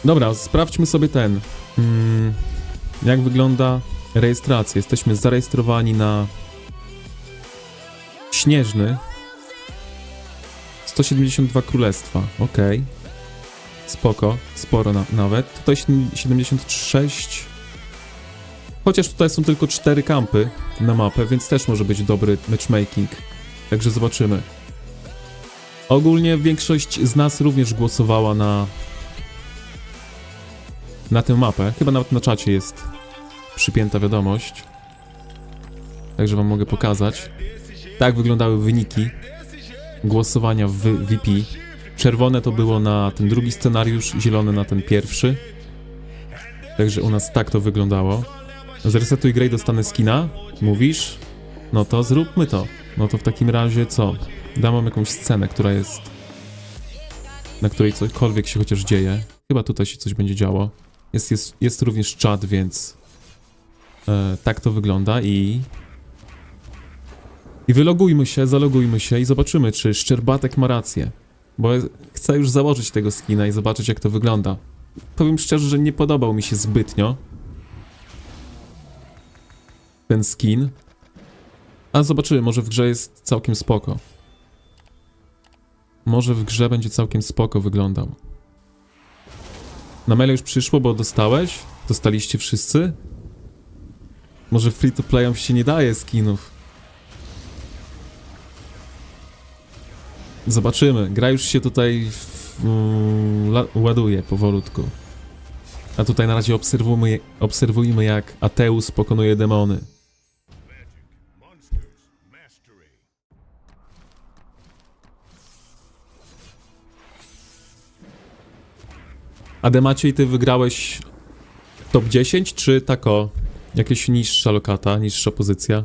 Dobra, sprawdźmy sobie ten. Jak wygląda rejestracja. Jesteśmy zarejestrowani na Śnieżny. 172 królestwa. Okej. Spoko. Sporo nawet. Tutaj 76. Chociaż tutaj są tylko 4 kampy na mapę, więc też może być dobry matchmaking. Także zobaczymy. Ogólnie większość z nas również głosowała na tę mapę. Chyba nawet na czacie jest przypięta wiadomość. Także wam mogę pokazać. Tak wyglądały wyniki głosowania w VP. Czerwone to było na ten drugi scenariusz, zielone na ten pierwszy. Także u nas tak to wyglądało. Zresetuj grę i dostanę skina? Mówisz? No to zróbmy to. No to w takim razie co? Dam wam jakąś scenę, która jest... na której cokolwiek się chociaż dzieje. Chyba tutaj się coś będzie działo. Jest również czat, więc... tak to wygląda i wylogujmy się, zalogujmy się i zobaczymy, czy Szczerbatek ma rację. Bo chcę już założyć tego skina i zobaczyć, jak to wygląda. Powiem szczerze, że nie podobał mi się zbytnio ten skin. Ale zobaczymy, może w grze jest całkiem spoko. Może w grze będzie całkiem spoko wyglądał. Na maile już przyszło, bo dostałeś? Dostaliście wszyscy? Może free to playom się nie daje skinów? Zobaczymy. Gra już się tutaj ładuje powolutku. A tutaj na razie obserwujmy jak Ateus pokonuje demony. Ademaciej, ty wygrałeś top 10, czy tako jakieś niższa lokata, niższa pozycja?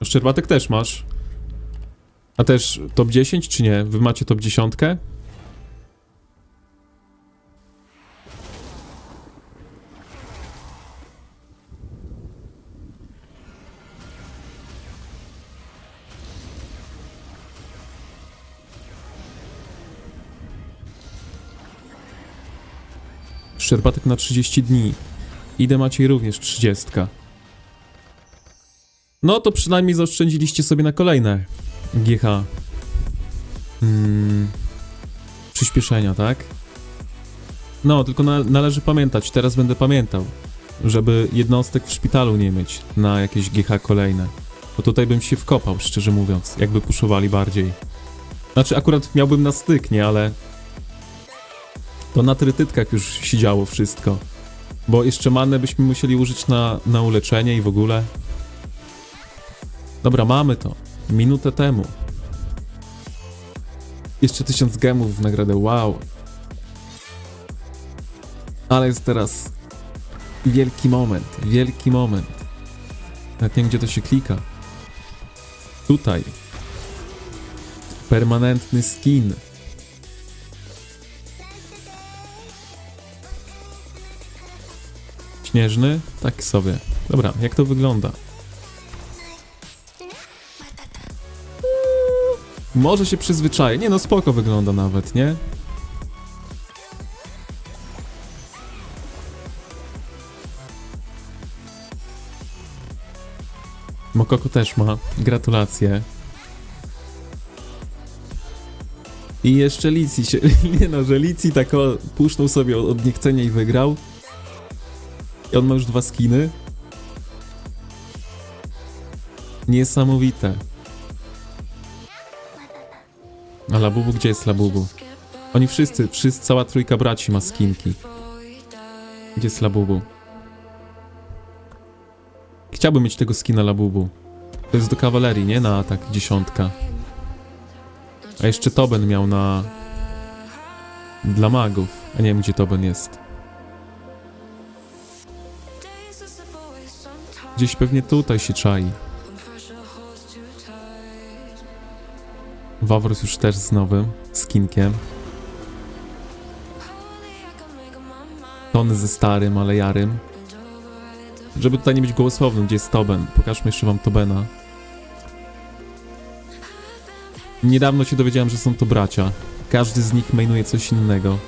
Szczerbatek też masz. A też top 10 czy nie? Wy macie top 10? Szczerbatek na 30 dni. Idę Maciej również 30. No to przynajmniej zaoszczędziliście sobie na kolejne GH. Przyspieszenia, tak? No, tylko należy pamiętać, teraz będę pamiętał, żeby jednostek w szpitalu nie mieć na jakieś GH kolejne. Bo tutaj bym się wkopał, szczerze mówiąc, jakby puszowali bardziej. Znaczy, akurat miałbym na styk, nie? Ale to na trytytkach już się działo wszystko. Bo jeszcze manę byśmy musieli użyć na uleczenie i w ogóle. Dobra, mamy to. Minutę temu. Jeszcze 1000 gemów w nagrodę, wow. Ale jest teraz wielki moment, wielki moment. Nawet nie wiem, gdzie to się klika. Tutaj. Permanentny skin. Śnieżny? Tak sobie. Dobra, jak to wygląda? Może się przyzwyczaję. Nie no, spoko wygląda nawet, nie? Mokoko też ma. Gratulacje. I jeszcze Licji się... Nie no, że Licji tak pusznął sobie od niechcenia i wygrał. I on ma już 2 skiny. Niesamowite. A Labubu? Gdzie jest Labubu? Oni wszyscy, cała trójka braci ma skinki. Gdzie jest Labubu? Chciałbym mieć tego skina Labubu. To jest do kawalerii, nie? Na atak 10. A jeszcze Toben miał na... Dla magów. A nie wiem, gdzie Toben jest. Gdzieś pewnie tutaj się czai. Wawrus już też z nowym skinkiem. Tony ze starym, ale jarym. Żeby tutaj nie być gołosłownym, gdzie jest Toben? Pokażmy jeszcze wam Tobena. Niedawno się dowiedziałem, że są to bracia. Każdy z nich mainuje coś innego.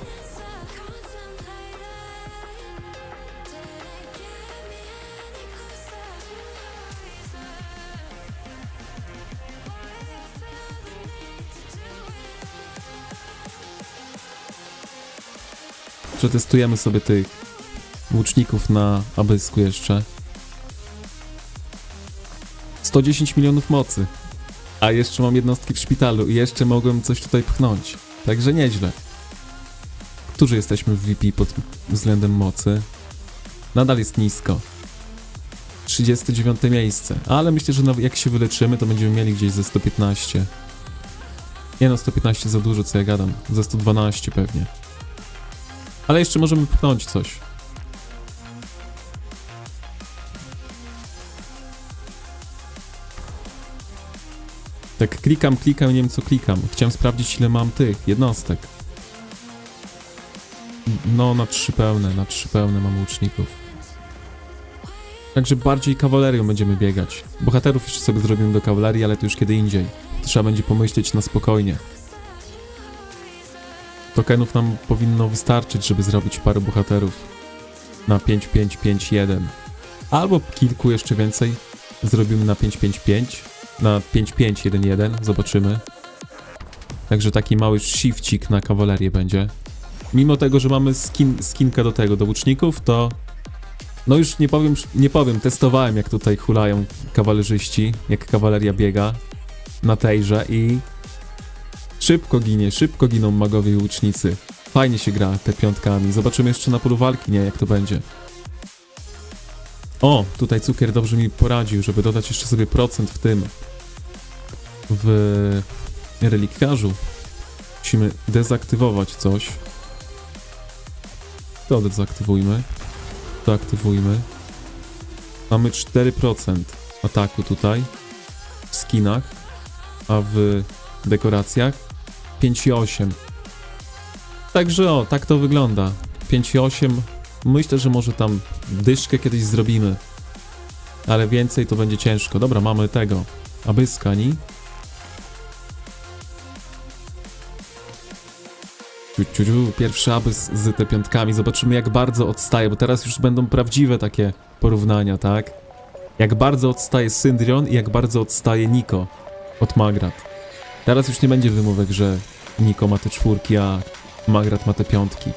Przetestujemy sobie tych łuczników na Abysku jeszcze. 110 milionów mocy. A jeszcze mam jednostki w szpitalu i jeszcze mogłem coś tutaj pchnąć. Także nieźle. Którzy jesteśmy w VP pod względem mocy? Nadal jest nisko. 39 miejsce. Ale myślę, że jak się wyleczymy, to będziemy mieli gdzieś ze 115. Nie no, 115 za dużo, co ja gadam. Za 112 pewnie. Ale jeszcze możemy pchnąć coś. Tak klikam, nie wiem co klikam. Chciałem sprawdzić, ile mam tych jednostek. No, na 3 pełne mam łuczników. Także bardziej kawalerią będziemy biegać. Bohaterów jeszcze sobie zrobimy do kawalerii, ale to już kiedy indziej. Trzeba będzie pomyśleć na spokojnie. Tokenów nam powinno wystarczyć, żeby zrobić parę bohaterów. Na 5-5-5-1. Albo kilku jeszcze więcej zrobimy na 5-5-5, na 5-5-1-1, zobaczymy. Także taki mały shifcik na kawalerię będzie. Mimo tego, że mamy skinkę do tego, do łuczników, to... No już nie powiem, testowałem jak tutaj hulają kawalerzyści, jak kawaleria biega na tejże i... Szybko giną magowie i łucznicy. Fajnie się gra te piątkami. Zobaczymy jeszcze na polu walki, nie, jak to będzie. O, tutaj cukier dobrze mi poradził, żeby dodać jeszcze sobie procent w tym. W relikwiarzu. Musimy dezaktywować coś. To dezaktywujmy. To aktywujmy. Mamy 4% ataku tutaj. W skinach. A w dekoracjach 5,8. Także o, tak to wygląda. 5,8. Myślę, że może tam dyszkę kiedyś zrobimy. Ale więcej to będzie ciężko. Dobra, mamy tego. Abyskani. Pierwszy abys z te piątkami. Zobaczymy jak bardzo odstaje, bo teraz już będą prawdziwe takie porównania, tak? Jak bardzo odstaje Syndrion i jak bardzo odstaje Niko od Magrat. Teraz już nie będzie wymówek, że Niko ma te czwórki, a Magrat ma te piątki.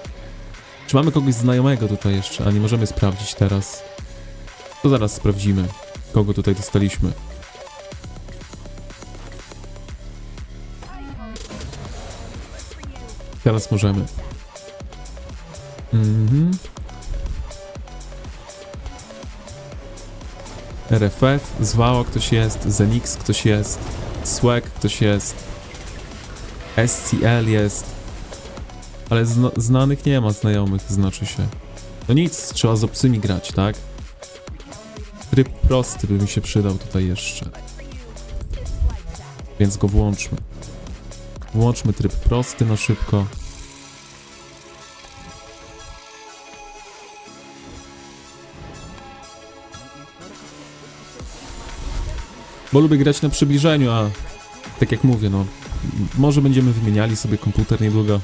Czy mamy kogoś znajomego tutaj jeszcze? A nie możemy sprawdzić teraz. To zaraz sprawdzimy, kogo tutaj dostaliśmy. Teraz możemy. RFF, Zwało ktoś jest, Zenix ktoś jest, Swag ktoś jest, SCL jest, ale znanych nie ma, znajomych znaczy się. No nic, trzeba z obcymi grać, tak? Tryb prosty by mi się przydał tutaj jeszcze. Więc go włączmy. Włączmy tryb prosty na szybko. Bo lubię grać na przybliżeniu, a tak jak mówię, no może będziemy wymieniali sobie komputer niedługo.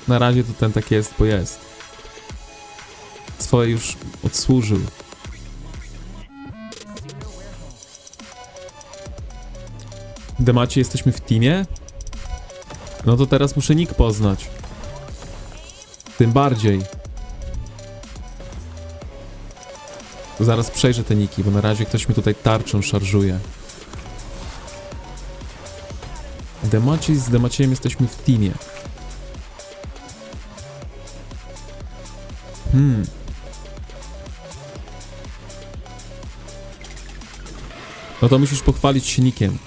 Na razie to ten tak jest, bo jest. Swoje już odsłużył. Demacie, jesteśmy w teamie? No to teraz muszę nick poznać. Tym bardziej. Zaraz przejrzę te niki, bo na razie ktoś mi tutaj tarczą szarżuje. Demacie, z Demaciem jesteśmy w teamie. No to musisz pochwalić się nickiem.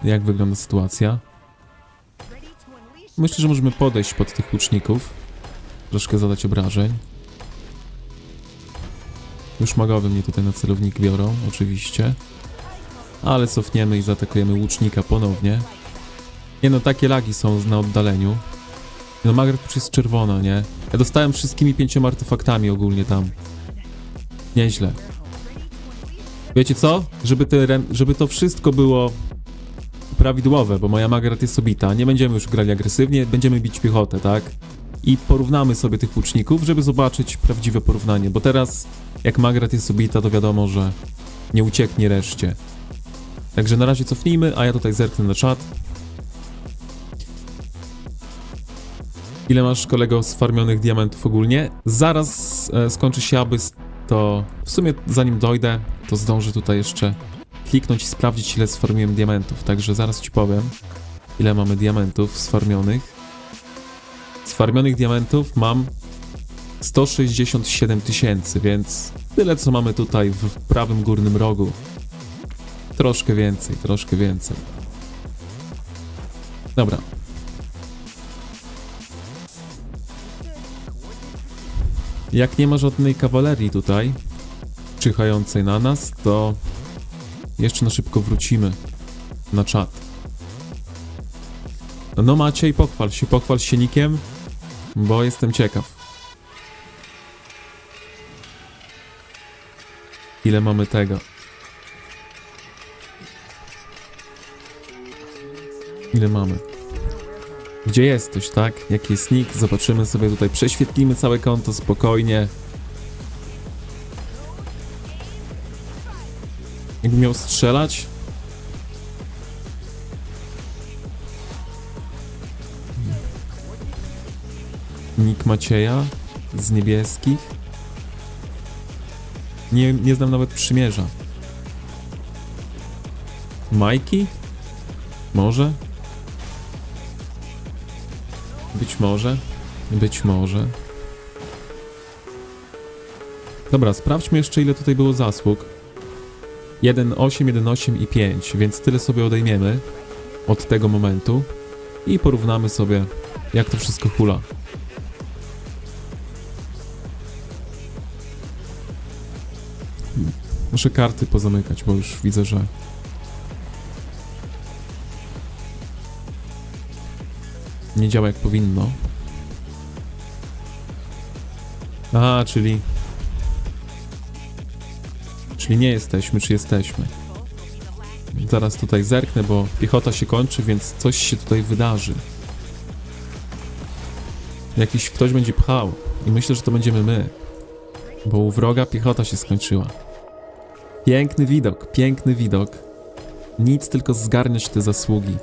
Jak wygląda sytuacja? Myślę, że możemy podejść pod tych łuczników. Troszkę zadać obrażeń. Już magowie mnie tutaj na celownik biorą, oczywiście. Ale cofniemy i zaatakujemy łucznika ponownie. Nie no, takie lagi są na oddaleniu. No Magrat już jest czerwona, nie? Ja dostałem wszystkimi 5 artefaktami ogólnie tam. Nieźle. Wiecie co? Żeby to wszystko było prawidłowe, bo moja Magrat jest obita. Nie będziemy już grali agresywnie, będziemy bić piechotę, tak? I porównamy sobie tych łuczników, żeby zobaczyć prawdziwe porównanie, bo teraz jak Magrat jest obita, to wiadomo, że nie ucieknie reszcie. Także na razie cofnijmy, a ja tutaj zerknę na czat. Ile masz, kolego, sfarmionych diamentów ogólnie? Zaraz skończy się abys, to w sumie zanim dojdę, to zdążę tutaj jeszcze kliknąć i sprawdzić, ile sfarmiłem diamentów. Także zaraz ci powiem, ile mamy diamentów sfarmionych. Sfarmionych diamentów mam 167 000, więc tyle, co mamy tutaj w prawym górnym rogu. Troszkę więcej, troszkę więcej. Dobra. Jak nie ma żadnej kawalerii tutaj czyhającej na nas, to jeszcze na szybko wrócimy na czat. No Maciej, pochwal się nickiem, bo jestem ciekaw. Ile mamy tego? Ile mamy? Gdzie jesteś, tak? Jaki jest nick? Zobaczymy sobie tutaj. Prześwietlimy całe konto spokojnie. Jakbym miał strzelać? Nick Macieja z niebieskich. Nie znam nawet przymierza. Majki? Może? Być może. Być może. Dobra, sprawdźmy jeszcze, ile tutaj było zasług. 1,8, 1,8 i 5, więc tyle sobie odejmiemy od tego momentu i porównamy sobie, jak to wszystko hula. Muszę karty pozamykać, bo już widzę, że nie działa jak powinno. A, czyli nie jesteśmy, czy jesteśmy? Zaraz tutaj zerknę, bo piechota się kończy, więc coś się tutaj wydarzy. Jakiś ktoś będzie pchał i myślę, że to będziemy my, bo u wroga piechota się skończyła. Piękny widok, piękny widok. Nic, tylko zgarniać te zasługi.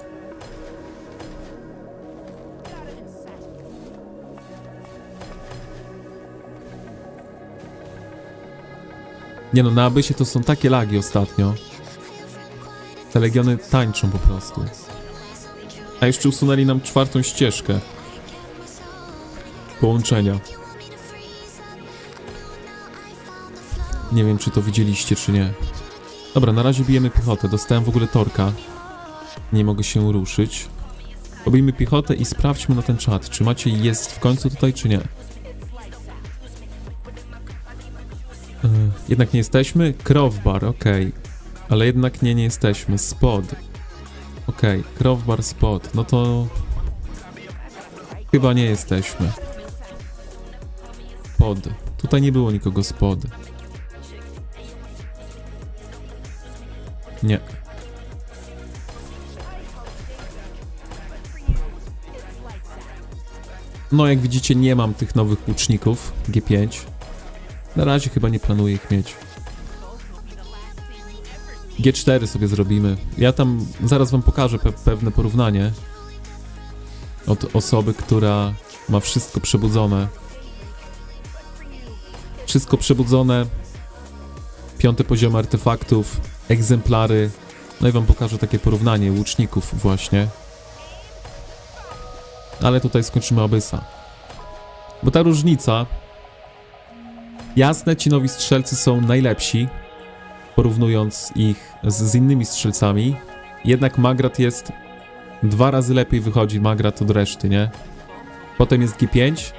Nie no, na Abysie to są takie lagi ostatnio. Te legiony tańczą po prostu. A jeszcze usunęli nam 4. ścieżkę połączenia. Nie wiem, czy to widzieliście, czy nie. Dobra, na razie bijemy piechotę. Dostałem w ogóle torka. Nie mogę się ruszyć. Pobijmy piechotę i sprawdźmy na ten czat, czy Maciej jest w końcu tutaj, czy nie. Jednak nie jesteśmy? Crowbar, okej. Ale jednak nie jesteśmy. Spod. Okej, Crowbar, spod. No to... chyba nie jesteśmy. Pod. Tutaj nie było nikogo spod. Nie. No jak widzicie, nie mam tych nowych łuczników G5. Na razie chyba nie planuję ich mieć. G4 sobie zrobimy. Ja tam zaraz wam pokażę pewne porównanie od osoby, która ma wszystko przebudzone. Wszystko przebudzone. 5. poziom artefaktów, egzemplary. No i wam pokażę takie porównanie łuczników właśnie. Ale tutaj skończymy Abyssa. Bo ta różnica... Jasne, ci nowi strzelcy są najlepsi, porównując ich z innymi strzelcami. Jednak Magrat jest 2 razy lepiej wychodzi Magrat od reszty, nie? Potem jest G5,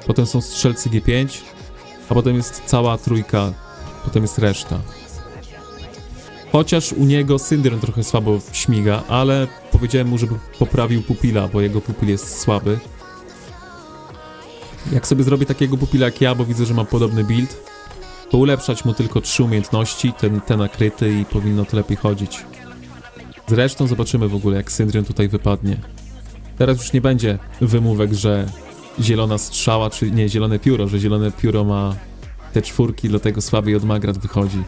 potem są strzelcy G5, a potem jest cała trójka, potem jest reszta. Chociaż u niego Syndrion trochę słabo śmiga, ale powiedziałem mu, żeby poprawił pupila, bo jego pupil jest słaby. Jak sobie zrobię takiego pupila jak ja, bo widzę, że ma podobny build, to ulepszać mu tylko 3 umiejętności, te nakryty i powinno to lepiej chodzić. Zresztą zobaczymy w ogóle, jak Syndrion tutaj wypadnie. Teraz już nie będzie wymówek, że zielona strzała, czy nie, zielone pióro, że zielone pióro ma te 4, dlatego słabiej od Magrat wychodzi.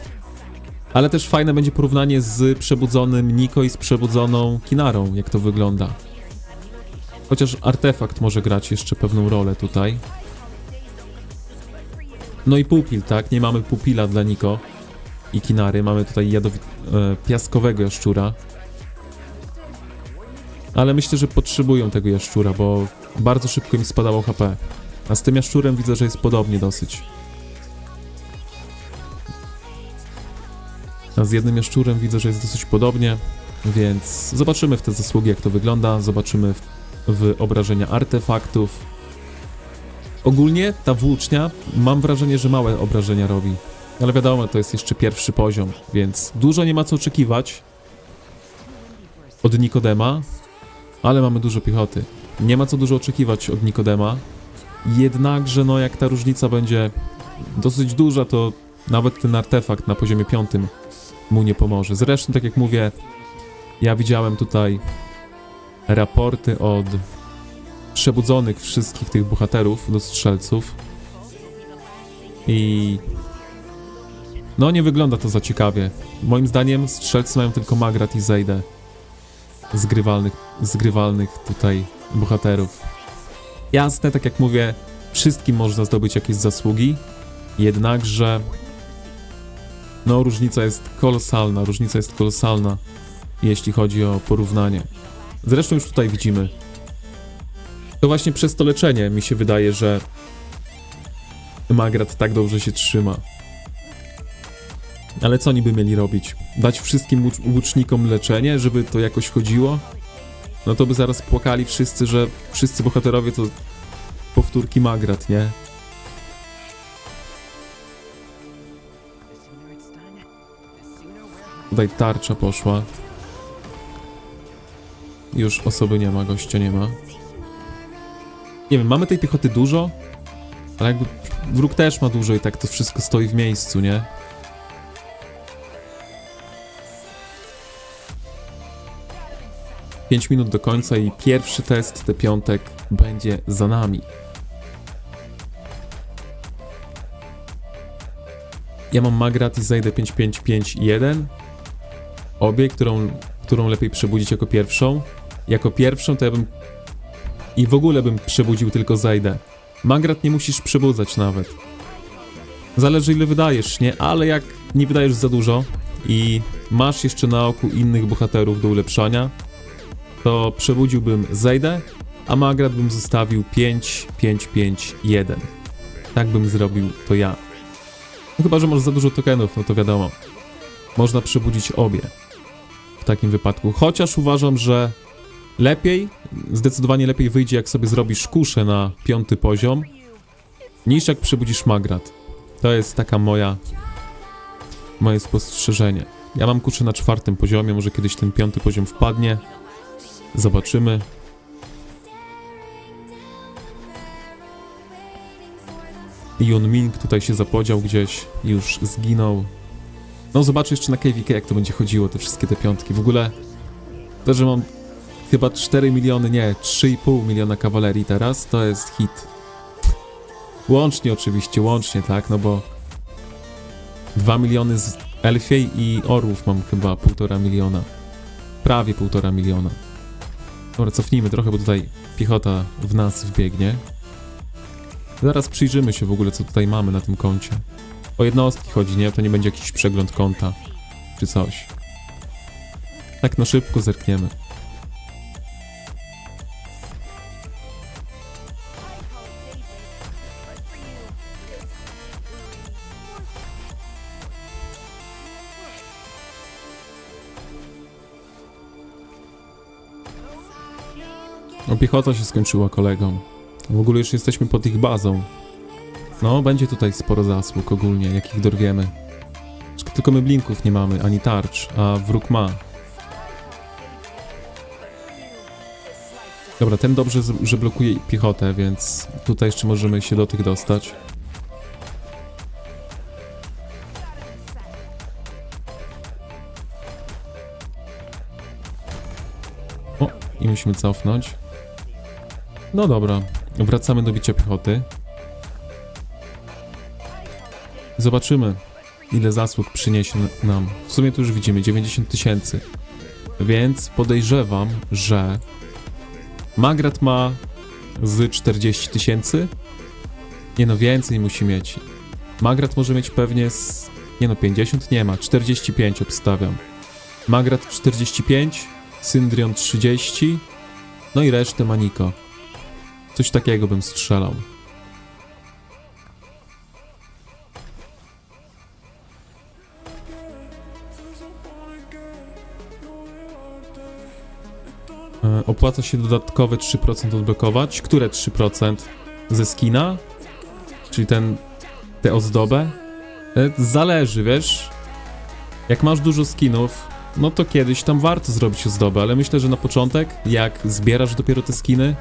Ale też fajne będzie porównanie z przebudzonym Niko i z przebudzoną Kinarą, jak to wygląda. Chociaż artefakt może grać jeszcze pewną rolę tutaj. No i pupil, tak? Nie mamy pupila dla Niko i Kinary. Mamy tutaj piaskowego jaszczura. Ale myślę, że potrzebują tego jaszczura, bo bardzo szybko im spadało HP. A z tym jaszczurem widzę, że jest podobnie dosyć. A z jednym jaszczurem widzę, że jest dosyć podobnie. Więc zobaczymy w te zasługi, jak to wygląda. Zobaczymy w obrażenia artefaktów. Ogólnie ta włócznia, mam wrażenie, że małe obrażenia robi. Ale wiadomo, to jest jeszcze 1. poziom, więc dużo nie ma co oczekiwać od Nikodema, ale mamy dużo piechoty. Nie ma co dużo oczekiwać od Nikodema, jednakże no jak ta różnica będzie dosyć duża, to nawet ten artefakt na poziomie 5 mu nie pomoże. Zresztą, tak jak mówię, ja widziałem tutaj raporty od przebudzonych wszystkich tych bohaterów do strzelców. I no nie wygląda to za ciekawie. Moim zdaniem strzelcy mają tylko Magrat i Zejdę zgrywalnych tutaj bohaterów. Jasne, tak jak mówię, wszystkim można zdobyć jakieś zasługi, jednakże no różnica jest kolosalna, jeśli chodzi o porównanie. Zresztą już tutaj widzimy. To właśnie przez to leczenie mi się wydaje, że Magrat tak dobrze się trzyma. Ale co niby mieli robić? Dać wszystkim łucznikom leczenie, żeby to jakoś chodziło? No to by zaraz płakali wszyscy, że wszyscy bohaterowie to powtórki Magrat, nie? Tutaj tarcza poszła. Już osoby nie ma, gościa nie ma. Nie wiem, mamy tej piechoty dużo, ale jakby wróg też ma dużo i tak to wszystko stoi w miejscu, nie? Pięć minut do końca i pierwszy test T5 będzie za nami. Ja mam Magrat i Zejdę 5551. Obie, którą lepiej przebudzić jako pierwszą. Jako pierwszą to ja bym... I w ogóle bym przebudził tylko Zejdę. Magrat nie musisz przebudzać nawet. Zależy ile wydajesz, nie? Ale jak nie wydajesz za dużo i masz jeszcze na oku innych bohaterów do ulepszania, to przebudziłbym Zejdę, a Magrat bym zostawił 5-5-5-1. Tak bym zrobił to ja. No chyba, że masz za dużo tokenów, no to wiadomo. Można przebudzić obie. W takim wypadku. Chociaż uważam, że zdecydowanie lepiej wyjdzie, jak sobie zrobisz kuszę na 5. poziom, niż jak przebudzisz Magrat. To jest taka moje spostrzeżenie. Ja mam kuszę na 4. poziomie, może kiedyś ten 5. poziom wpadnie. Zobaczymy. Yun Ming tutaj się zapodział gdzieś, już zginął. No zobaczę jeszcze na KVK, jak to będzie chodziło, te wszystkie te piątki. W ogóle to, że mam chyba 4 miliony, nie, 3,5 miliona kawalerii teraz, to jest hit. Łącznie oczywiście, tak, no bo 2 miliony z Elfiej i Orłów mam chyba 1,5 miliona. Prawie 1,5 miliona. Dobra, cofnijmy trochę, bo tutaj piechota w nas wbiegnie. Zaraz przyjrzymy się w ogóle, co tutaj mamy na tym koncie. O jednostki chodzi, nie? To nie będzie jakiś przegląd konta, czy coś. Tak na szybko zerkniemy. O, piechota się skończyła, kolegom. W ogóle już jesteśmy pod ich bazą. No, będzie tutaj sporo zasług ogólnie, jakich dorwiemy. Tylko my blinków nie mamy, ani tarcz, a wróg ma. Dobra, ten dobrze, że blokuje piechotę, więc tutaj jeszcze możemy się do tych dostać. O, i musimy cofnąć. No dobra, wracamy do bicia piechoty. Zobaczymy, ile zasług przyniesie nam. W sumie tu już widzimy 90 000. Więc podejrzewam, że Magrat ma z 40 000. Nie no, więcej musi mieć. Magrat może mieć pewnie z... Nie no, 50 nie ma, 45 obstawiam. Magrat 45, Syndrion 30, no i resztę ma Niko. Coś takiego bym strzelał. Opłaca się dodatkowe 3% odblokować. Które 3%? Ze skina? Czyli tę ozdobę? Zależy, wiesz? Jak masz dużo skinów, no to kiedyś tam warto zrobić ozdobę, ale myślę, że na początek, jak zbierasz dopiero te skiny,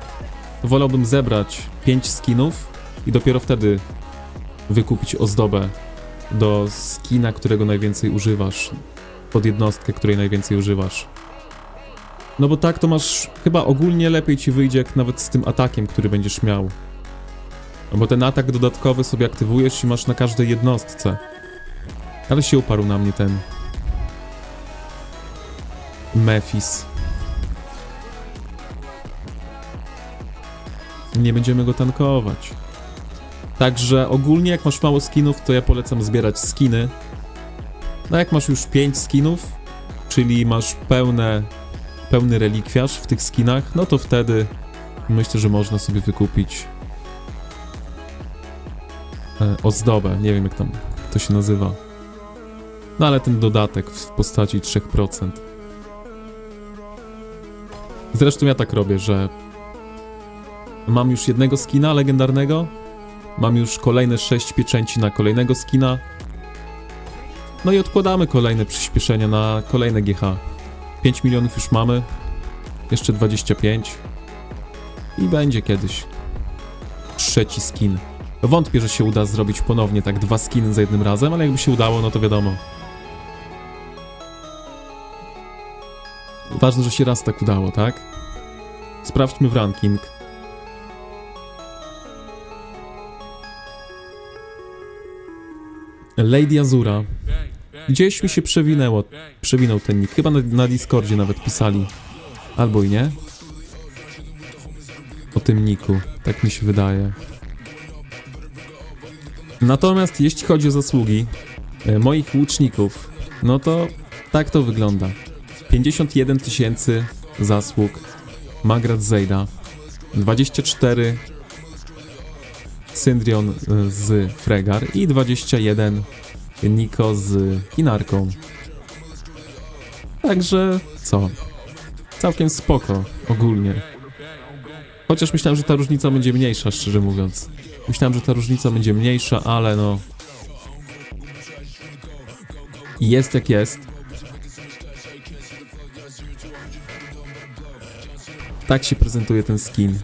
to wolałbym zebrać 5 skinów i dopiero wtedy wykupić ozdobę do skina, którego najwięcej używasz, pod jednostkę, której najwięcej używasz. No bo tak to masz, chyba ogólnie lepiej ci wyjdzie jak nawet z tym atakiem, który będziesz miał. No bo ten atak dodatkowy sobie aktywujesz i masz na każdej jednostce. Ale się uparł na mnie ten Mephis. Nie będziemy go tankować. Także ogólnie jak masz mało skinów, to ja polecam zbierać skiny. No jak masz już 5 skinów, czyli masz pełny relikwiarz w tych skinach, no to wtedy myślę, że można sobie wykupić ozdobę. Nie wiem jak tam to się nazywa. No ale ten dodatek w postaci 3%. Zresztą ja tak robię, że mam już jednego skina legendarnego, mam już kolejne 6 pieczęci na kolejnego skina, no i odkładamy kolejne przyspieszenia na kolejne GH. 5 milionów już mamy, jeszcze 25 i będzie kiedyś trzeci skin. Wątpię, że się uda zrobić ponownie tak 2 skiny za jednym razem, ale jakby się udało, no to wiadomo. Ważne, że się raz tak udało, tak? Sprawdźmy w ranking. Lady Azura. Gdzieś mi się przewinął ten nick. Chyba na Discordzie nawet pisali. Albo i nie. O tym nicku. Tak mi się wydaje. Natomiast jeśli chodzi o zasługi moich łuczników, no to tak to wygląda. 51 000 zasług Magrat Zejda, 24 Syndrion z Fregar i 21 Niko z Inarką. Także co? Całkiem spoko ogólnie. Chociaż myślałem, że ta różnica będzie mniejsza, szczerze mówiąc. Myślałem, że ta różnica będzie mniejsza, ale no... Jest jak jest. Tak się prezentuje ten skin.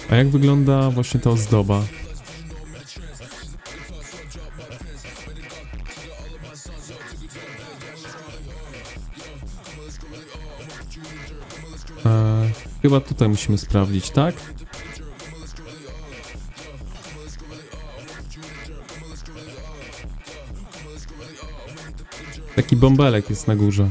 A jak wygląda właśnie ta ozdoba? Chyba tutaj musimy sprawdzić, tak? Taki bąbelek jest na górze.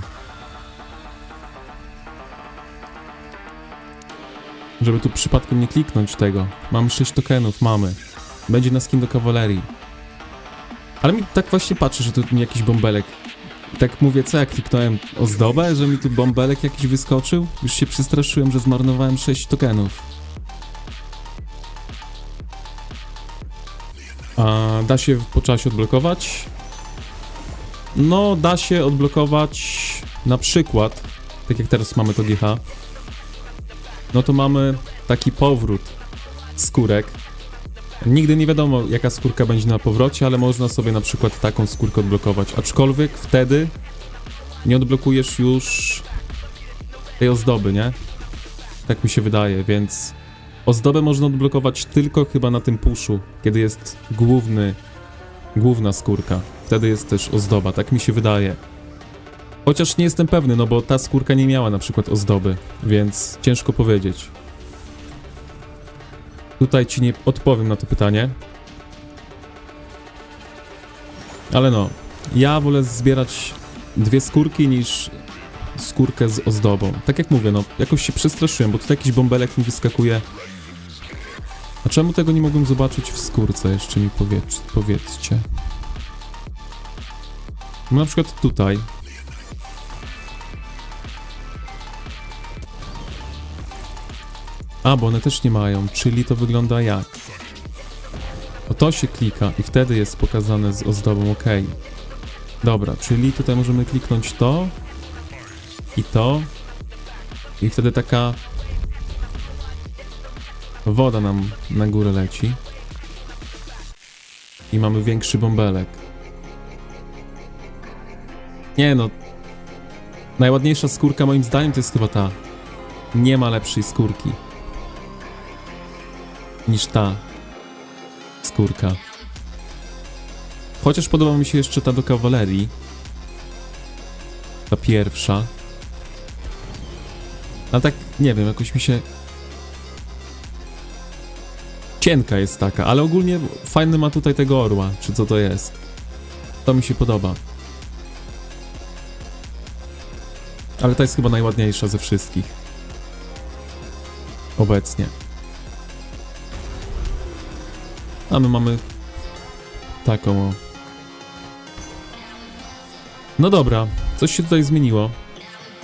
Żeby tu przypadkiem nie kliknąć tego. Mamy 6 tokenów, mamy. Będzie na skin do kawalerii. Ale mi tak właśnie patrzę, że tu mi jakiś bąbelek. Tak mówię, co ja kliknąłem ozdobę, że mi tu bąbelek jakiś wyskoczył? Już się przestraszyłem, że zmarnowałem 6 tokenów. A da się po czasie odblokować? No, da się odblokować na przykład, tak jak teraz mamy to GH, no to mamy taki powrót skórek. Nigdy nie wiadomo, jaka skórka będzie na powrocie, ale można sobie na przykład taką skórkę odblokować, aczkolwiek wtedy nie odblokujesz już tej ozdoby, nie? Tak mi się wydaje, więc ozdobę można odblokować tylko chyba na tym puszu, kiedy jest główna skórka. Wtedy jest też ozdoba, tak mi się wydaje. Chociaż nie jestem pewny, no bo ta skórka nie miała na przykład ozdoby, więc ciężko powiedzieć. Tutaj ci nie odpowiem na to pytanie. Ale no, ja wolę zbierać 2 skórki niż skórkę z ozdobą. Tak jak mówię, no, jakoś się przestraszyłem, bo tutaj jakiś bąbelek mi wyskakuje. A czemu tego nie mogłem zobaczyć w skórce? Jeszcze mi powiedzcie. No, na przykład tutaj. A, bo one też nie mają, czyli to wygląda jak? O, to się klika i wtedy jest pokazane z ozdobą, ok. Dobra, czyli tutaj możemy kliknąć to i wtedy taka woda nam na górę leci i mamy większy bąbelek. Nie no, najładniejsza skórka moim zdaniem to jest chyba ta. Nie ma lepszej skórki. niż ta skórka. Chociaż podoba mi się jeszcze ta do kawalerii. Ta pierwsza. Ale tak, nie wiem, jakoś mi się... Cienka jest taka, ale ogólnie fajny ma tutaj tego orła, czy co to jest. To mi się podoba. Ale ta jest chyba najładniejsza ze wszystkich. Obecnie. A my mamy taką o. No dobra, coś się tutaj zmieniło.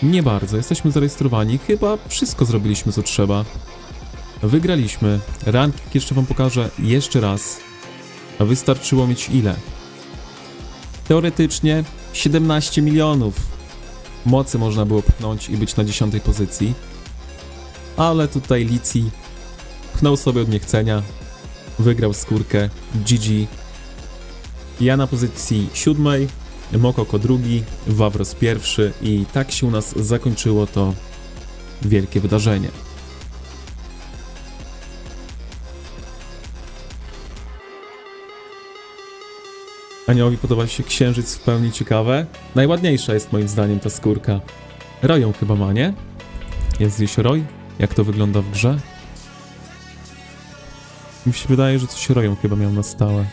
Nie bardzo, jesteśmy zarejestrowani. Chyba wszystko zrobiliśmy, co trzeba. Wygraliśmy. Ranking jeszcze wam pokażę jeszcze raz. A wystarczyło mieć ile? Teoretycznie 17 milionów mocy można było pchnąć i być na 10 pozycji. Ale tutaj Lici pchnął sobie od niechcenia. Wygrał skórkę. GG. Ja na pozycji 7, Mokoko 2, Wawros 1 i tak się u nas zakończyło to wielkie wydarzenie. Aniołowi podoba się księżyc w pełni ciekawe. Najładniejsza jest moim zdaniem ta skórka. Roy ją chyba ma, nie? Jest gdzieś Roy? Jak to wygląda w grze? Mi się wydaje, że coś Roy chyba miał na stałe.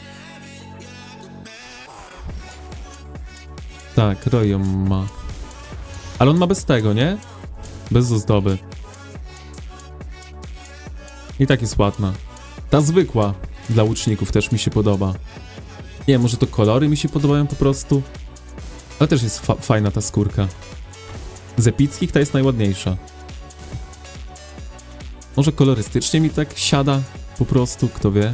Tak, Roy ją ma. Ale on ma bez tego, nie? Bez ozdoby. I tak jest ładna. Ta zwykła dla łuczników też mi się podoba. Nie wiem, może to kolory mi się podobają po prostu. Ale też jest fajna ta skórka. Z epickich ta jest najładniejsza. Może kolorystycznie mi tak siada po prostu, kto wie.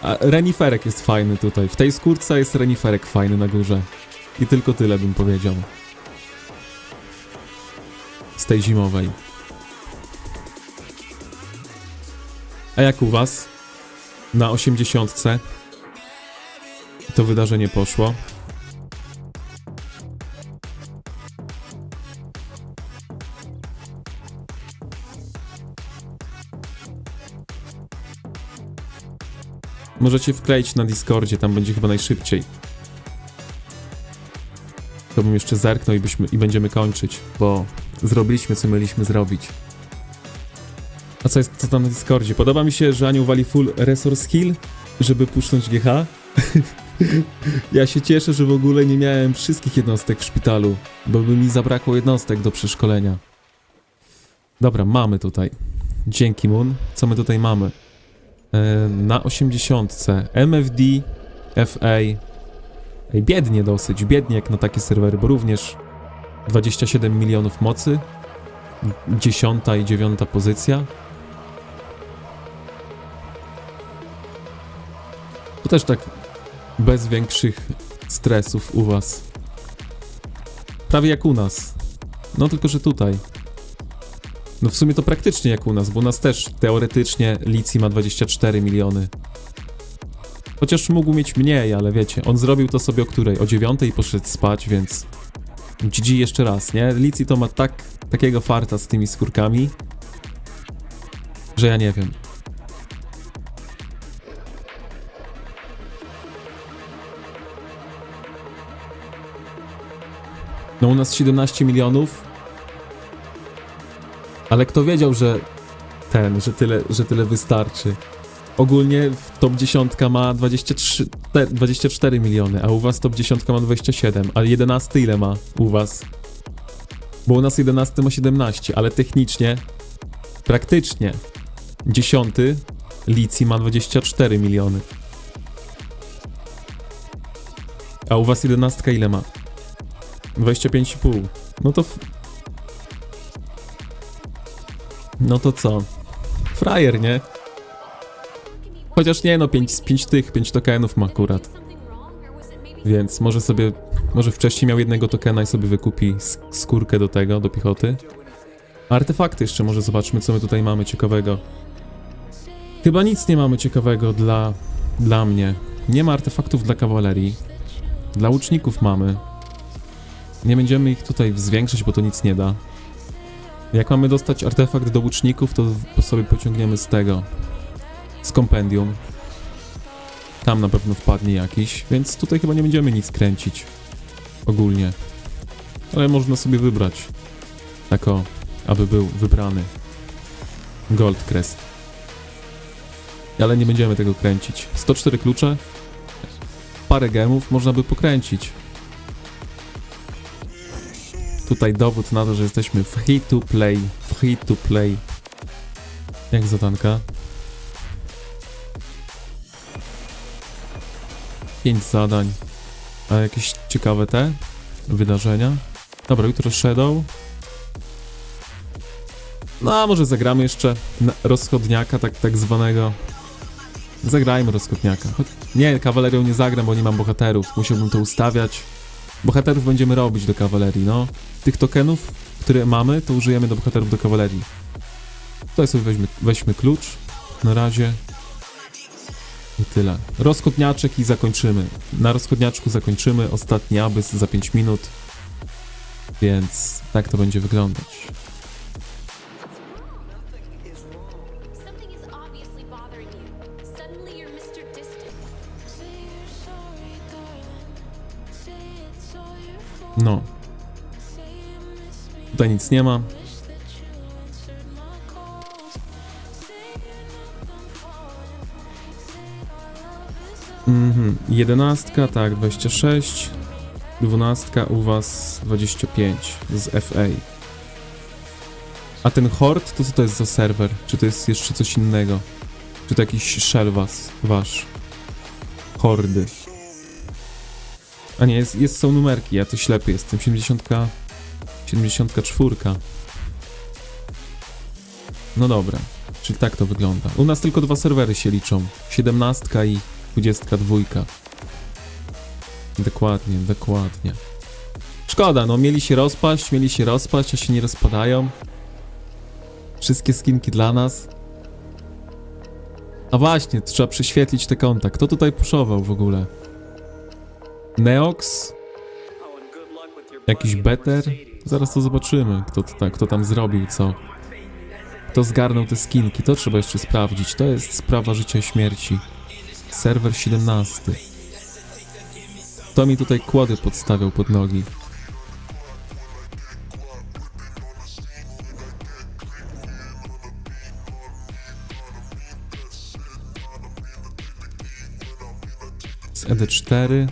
A reniferek jest fajny tutaj. W tej skórce jest reniferek fajny na górze. I tylko tyle bym powiedział. Z tej zimowej. A jak u was? Na 80 to wydarzenie poszło. Możecie wkleić na Discordzie, tam będzie chyba najszybciej. To bym jeszcze zerknął i będziemy kończyć, bo zrobiliśmy, co mieliśmy zrobić. A co tam na Discordzie? Podoba mi się, że Anioł wali full resource skill, żeby puszcząć GH. Ja się cieszę, że w ogóle nie miałem wszystkich jednostek w szpitalu, bo by mi zabrakło jednostek do przeszkolenia. Dobra, mamy tutaj. Dzięki Moon. Co my tutaj mamy? Na 80 MFD, FA. Biednie dosyć, biednie jak na takie serwery, bo również 27 milionów mocy. 10. i 9. pozycja. To też tak bez większych stresów u was. Prawie jak u nas. No tylko, że tutaj. No w sumie to praktycznie jak u nas, bo u nas też teoretycznie Lici ma 24 miliony. Chociaż mógł mieć mniej, ale wiecie, on zrobił to sobie o której? O 9 i poszedł spać, więc... GG jeszcze raz, nie? Lici to ma takiego farta z tymi skórkami, że ja nie wiem. No u nas 17 milionów. Ale kto wiedział, że że tyle wystarczy. Ogólnie top 10 ma 24 miliony, a u was top 10 ma 27, a 11 ile ma u was? Bo u nas 11 ma 17, ale technicznie, praktycznie 10 Lici ma 24 miliony. A u was 11 ile ma? 25,5. No to co? Frajer, nie? Chociaż nie, no 5 tokenów ma akurat. Więc może wcześniej miał jednego tokena i sobie wykupi skórkę do tego, do piechoty. Artefakty jeszcze może zobaczmy, co my tutaj mamy ciekawego. Chyba nic nie mamy ciekawego dla mnie. Nie ma artefaktów dla kawalerii. Dla łuczników mamy. Nie będziemy ich tutaj zwiększać, bo to nic nie da. Jak mamy dostać artefakt do łuczników, to sobie pociągniemy z tego. Z kompendium. Tam na pewno wpadnie jakiś, więc tutaj chyba nie będziemy nic kręcić. Ogólnie. Ale można sobie wybrać. Tak o, aby był wybrany. Gold Crest. Ale nie będziemy tego kręcić. 104 klucze. Parę gemów można by pokręcić. Tutaj dowód na to, że jesteśmy free to play. Free to play. Jak zadanka? 5 zadań. A jakieś ciekawe te wydarzenia? Dobra, jutro Shadow. No, a może zagramy jeszcze rozchodniaka, tak zwanego. Zagrajmy rozchodniaka. Nie, kawalerią nie zagram, bo nie mam bohaterów. Musiałbym to ustawiać. Bohaterów będziemy robić do kawalerii, no. Tych tokenów, które mamy, to użyjemy do bohaterów do kawalerii. Tutaj sobie weźmy klucz. Na razie. I tyle. Rozchodniaczek i zakończymy. Na rozchodniaczku zakończymy. Ostatni abys za 5 minut. Więc tak to będzie wyglądać. No. Tutaj nic nie ma. Mhm. 11, tak, 26. 12 u was 25 z FA. A ten Horde to co to jest za serwer? Czy to jest jeszcze coś innego? Czy to jakiś shell wasz? Hordy. A nie, są numerki, ja to ślepy jestem. 74. No dobra, czyli tak to wygląda. U nas tylko 2 serwery się liczą. 17 i 22. Dokładnie, dokładnie. Szkoda, no mieli się rozpaść, a się nie rozpadają. Wszystkie skinki dla nas. A właśnie, trzeba prześwietlić te konta. Kto tutaj puszował w ogóle? Neox? Jakiś Better? Zaraz to zobaczymy, kto tam zrobił co. Kto zgarnął te skinki, to trzeba jeszcze sprawdzić. To jest sprawa życia i śmierci. Serwer 17. To mi tutaj kłody podstawiał pod nogi. Z ED4.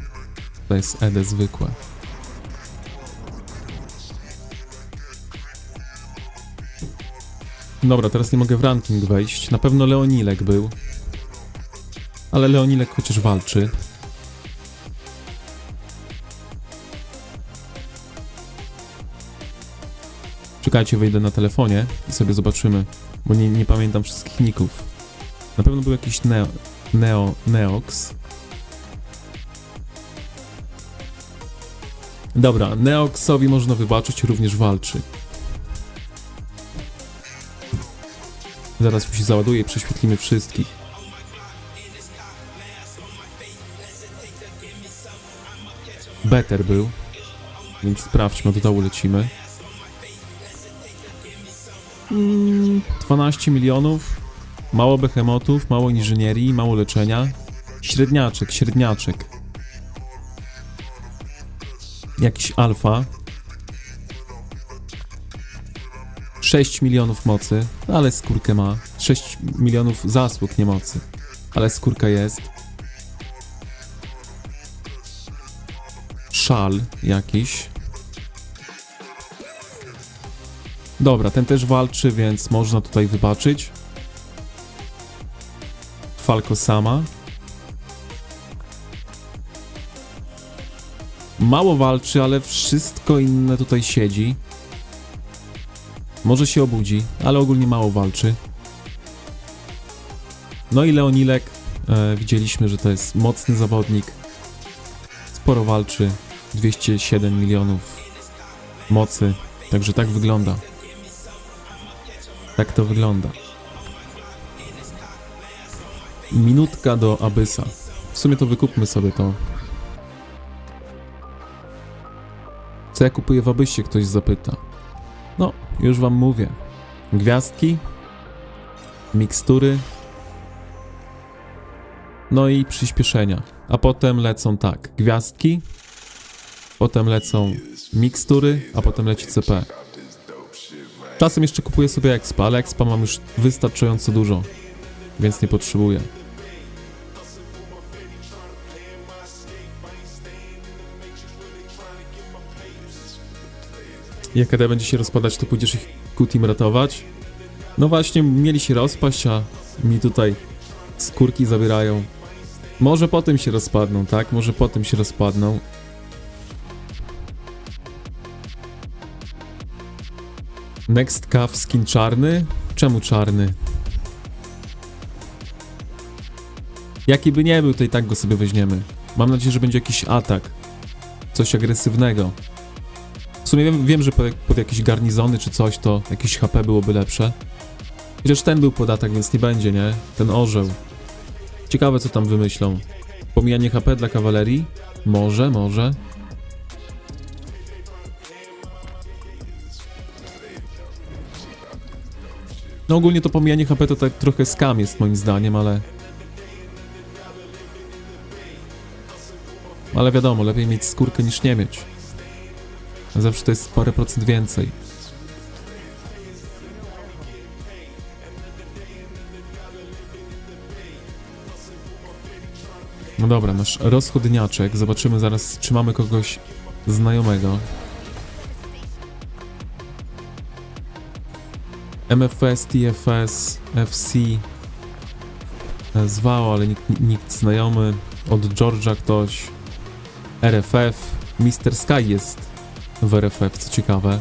To jest ED zwykłe. Dobra, teraz nie mogę w ranking wejść. Na pewno Leonilek był. Ale Leonilek chociaż walczy. Czekajcie, wyjdę na telefonie i sobie zobaczymy, bo nie pamiętam wszystkich ników. Na pewno był jakiś Neox. Dobra, Neoxowi można wybaczyć, również walczy. Zaraz mu się załaduje i prześwietlimy wszystkich. Better był, więc sprawdźmy, do dołu lecimy. 12 milionów, mało behemotów, mało inżynierii, mało leczenia. Średniaczek. Jakiś alfa. 6 milionów mocy, ale skórkę ma. 6 milionów zasług, nie mocy. Ale skórka jest. Szal jakiś. Dobra, ten też walczy, więc można tutaj wybaczyć. Falco sama. Mało walczy, ale wszystko inne tutaj siedzi. Może się obudzi, ale ogólnie mało walczy. No i Leonilek. Widzieliśmy, że to jest mocny zawodnik. Sporo walczy. 207 milionów mocy. Także tak wygląda. Tak to wygląda. Minutka do Abyssa. W sumie to wykupmy sobie to. Co ja kupuję w Abyssie, ktoś zapyta. No, Już wam mówię. Gwiazdki, mikstury, no i przyspieszenia. A potem lecą tak, gwiazdki, potem lecą mikstury, a potem leci CP. Czasem jeszcze kupuję sobie expa, ale expa mam już wystarczająco dużo, więc nie potrzebuję. Jak AD będzie się rozpadać, to pójdziesz ich Q-Team ratować? No właśnie, mieli się rozpaść, a mi tutaj skórki zabierają. Może po tym się rozpadną, tak? Może po tym się rozpadną. Next Cav skin czarny? Czemu czarny? Jaki by nie był, to i tak go sobie weźmiemy. Mam nadzieję, że będzie jakiś atak. Coś agresywnego. W sumie wiem, że pod jakieś garnizony czy coś, to jakieś HP byłoby lepsze. Chociaż ten był pod atak, więc nie będzie, nie? Ten orzeł. Ciekawe, co tam wymyślą. Pomijanie HP dla kawalerii? Może. No ogólnie to pomijanie HP to tak trochę scam jest moim zdaniem, ale... Ale wiadomo, lepiej mieć skórkę niż nie mieć. Zawsze to jest parę procent więcej. No dobra, nasz rozchodniaczek. Zobaczymy zaraz, czy mamy kogoś znajomego. MFS, TFS, FC zwało, ale nikt znajomy. Od George'a ktoś. RFF. Mr. Sky jest w RFF, co ciekawe.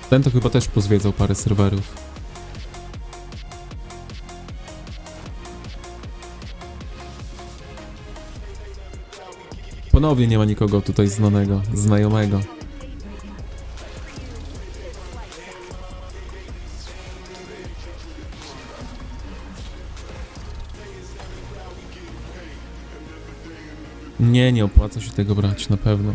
Ten to chyba też pozwiedzał parę serwerów. Ponownie nie ma nikogo tutaj znajomego. Nie opłaca się tego brać, na pewno.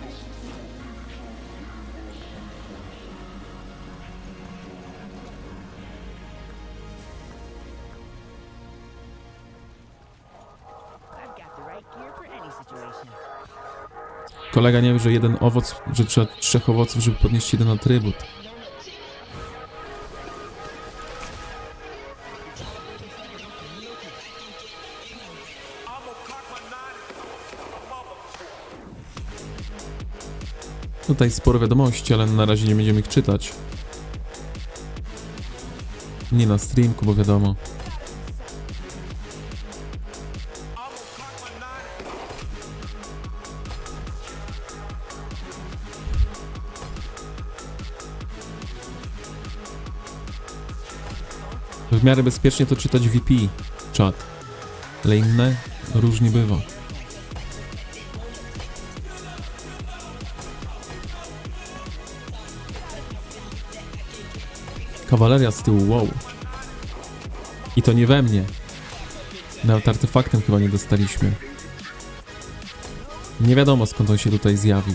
Kolega nie wie, że jeden owoc, że trzeba 3 owoców, żeby podnieść jeden atrybut. Tutaj sporo wiadomości, ale na razie nie będziemy ich czytać. Nie na streamku, bo wiadomo. W miarę bezpiecznie to czytać VP, czat. Ale inne różnie bywa. Kawaleria z tyłu, wow. I to nie we mnie. Nawet artefaktem chyba nie dostaliśmy. Nie wiadomo, skąd on się tutaj zjawił.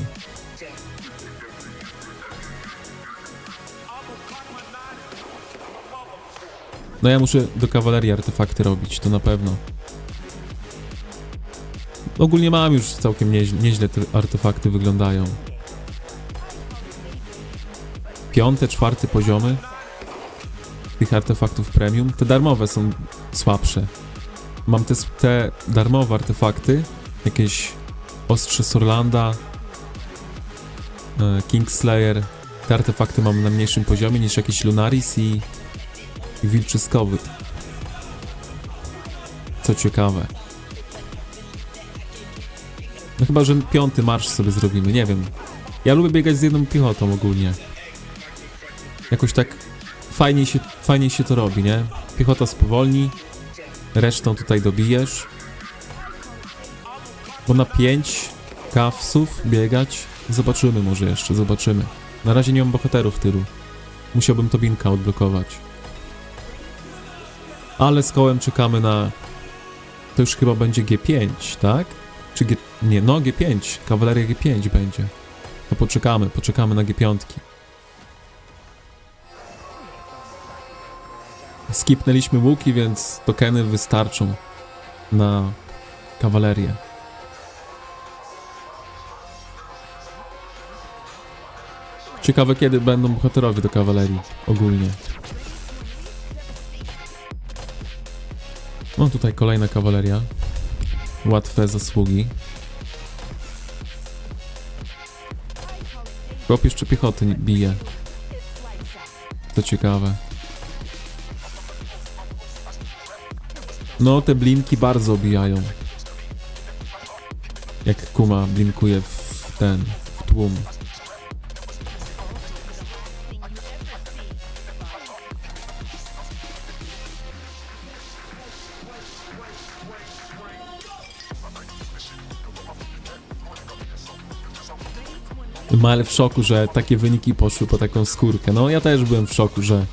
No ja muszę do kawalerii artefakty robić, to na pewno. Ogólnie mam już całkiem nieźle te artefakty wyglądają. 5., 4. poziomy tych artefaktów premium. Te darmowe są słabsze. Mam te darmowe artefakty, jakieś ostrze Sorlanda, Kingslayer. Te artefakty mam na mniejszym poziomie niż jakiś Lunaris i wilczy skowyt. Co ciekawe. No chyba, że 5. marsz sobie zrobimy, nie wiem. Ja lubię biegać z jedną piechotą ogólnie. Jakoś tak fajniej się to robi, nie? Piechota spowolni, resztą tutaj dobijesz. Bo na 5 kawsów biegać, zobaczymy może jeszcze, zobaczymy. Na razie nie mam bohaterów tylu. Musiałbym Tobinka odblokować. Ale z kołem czekamy na... To już chyba będzie G5, tak? Czy G... Nie, no G5. Kawaleria G5 będzie. To poczekamy na G5. Skipnęliśmy łuki, więc tokeny wystarczą na kawalerię. Ciekawe, kiedy będą bohaterowie do kawalerii ogólnie. No tutaj kolejna kawaleria. Łatwe zasługi. Chłop jeszcze piechoty bije. To ciekawe. No te blinki bardzo obijają. Jak Kuma blinkuje w tłum. Ale w szoku, że takie wyniki poszły po taką skórkę. No ja też byłem w szoku, że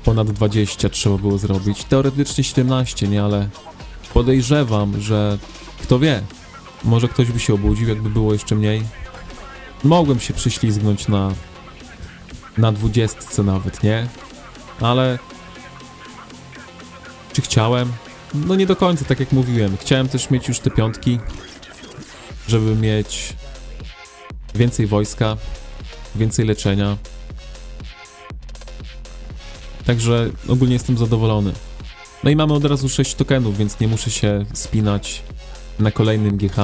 ponad 20 trzeba było zrobić. Teoretycznie 17, nie? Ale podejrzewam, że kto wie, może ktoś by się obudził, jakby było jeszcze mniej. Mogłem się przyślizgnąć na 20 nawet, nie? Ale czy chciałem? No nie do końca, tak jak mówiłem. Chciałem też mieć już te piątki, żeby mieć więcej wojska, więcej leczenia. Także ogólnie jestem zadowolony. No i mamy od razu 6 tokenów, więc nie muszę się spinać na kolejnym GH,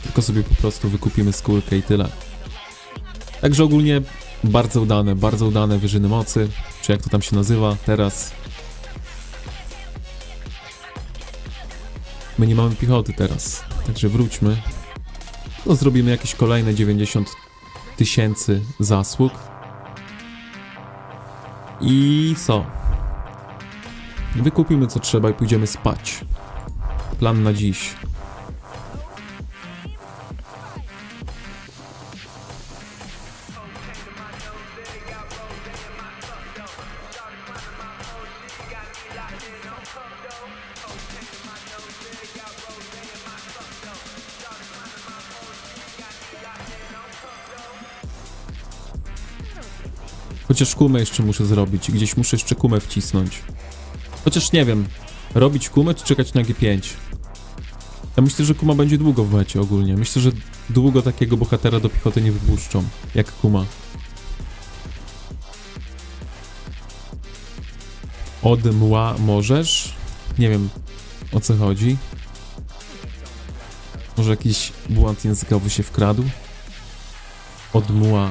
tylko sobie po prostu wykupimy skórkę i tyle. Także ogólnie bardzo udane wyżyny mocy, czy jak to tam się nazywa teraz. My nie mamy piechoty teraz, także wróćmy. To zrobimy jakieś kolejne 90 000 zasług. I co? Wykupimy co trzeba i pójdziemy spać. Plan na dziś. Chociaż kumę jeszcze muszę zrobić. Gdzieś muszę jeszcze kumę wcisnąć. Chociaż nie wiem, robić kumę czy czekać na G5? Ja myślę, że kuma będzie długo w mecie ogólnie. Myślę, że długo takiego bohatera do piechoty nie wypuszczą, jak kuma. Od mła możesz? Nie wiem, o co chodzi. Może jakiś błąd językowy się wkradł? Od mła.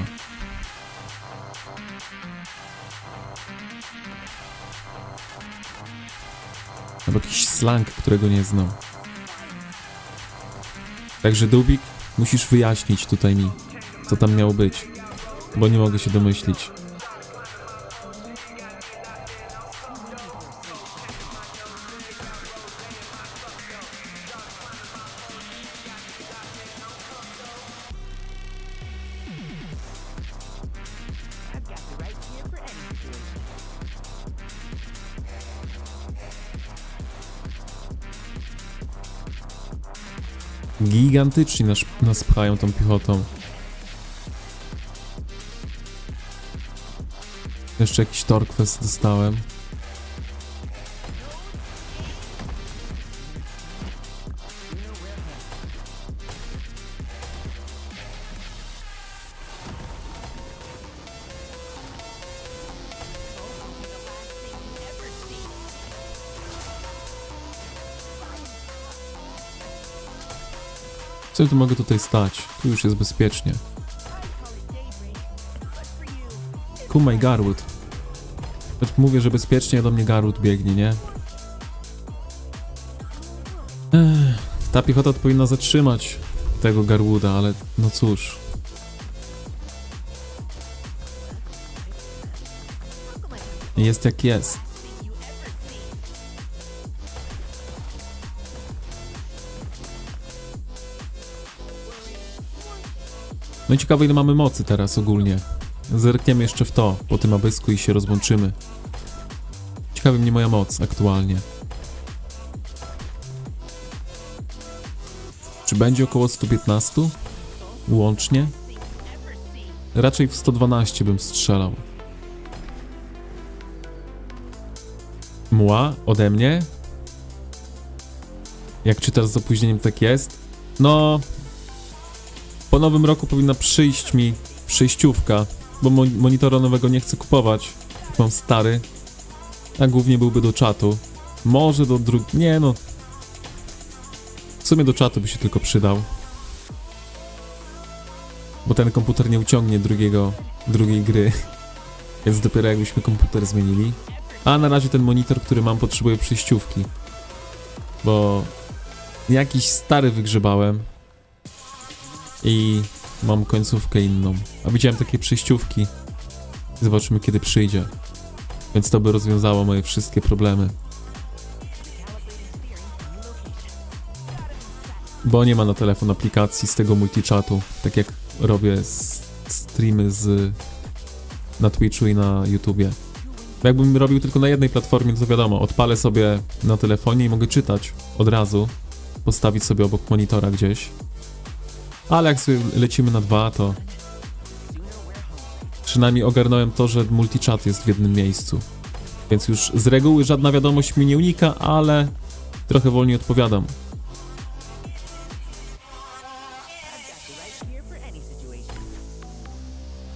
Albo jakiś slang, którego nie znam. Także Dubik, musisz wyjaśnić tutaj mi, co tam miało być. Bo nie mogę się domyślić. Gigantycznie nas pchają tą piechotą. Jeszcze jakiś Torquest dostałem. Co tu mogę tutaj stać? Tu już jest bezpiecznie. Kuma i Garwood. Mówię, że bezpiecznie, a do mnie Garwood biegnie, nie? Ta piechota powinna zatrzymać tego Garwooda, ale no cóż. Jest jak jest. No i ciekawe, ile mamy mocy teraz ogólnie. Zerkniemy jeszcze w to, po tym abysku i się rozłączymy. Ciekawi mnie moja moc aktualnie. Czy będzie około 115? Łącznie? Raczej w 112 bym strzelał. Mła ode mnie. Jak czytasz z opóźnieniem, tak jest. No, po nowym roku powinna przyjść mi przejściówka, bo monitora nowego nie chcę kupować. Mam stary, a głównie byłby do czatu. Może do nie no. W sumie do czatu by się tylko przydał. Bo ten komputer nie uciągnie drugiej gry. Więc dopiero jakbyśmy komputer zmienili. A na razie ten monitor, który mam, potrzebuje przejściówki. Bo jakiś stary wygrzebałem. I mam końcówkę inną. A widziałem takie przejściówki. Zobaczymy, kiedy przyjdzie. Więc to by rozwiązało moje wszystkie problemy. Bo nie ma na telefon aplikacji z tego multichatu. Tak jak robię streamy na Twitchu i na YouTubie. Bo jakbym robił tylko na jednej platformie, to wiadomo, odpalę sobie na telefonie i mogę czytać od razu. Postawić sobie obok monitora gdzieś. Ale jak sobie lecimy na 2, to przynajmniej ogarnąłem to, że multichat jest w jednym miejscu. Więc już z reguły żadna wiadomość mnie nie unika, ale trochę wolniej odpowiadam.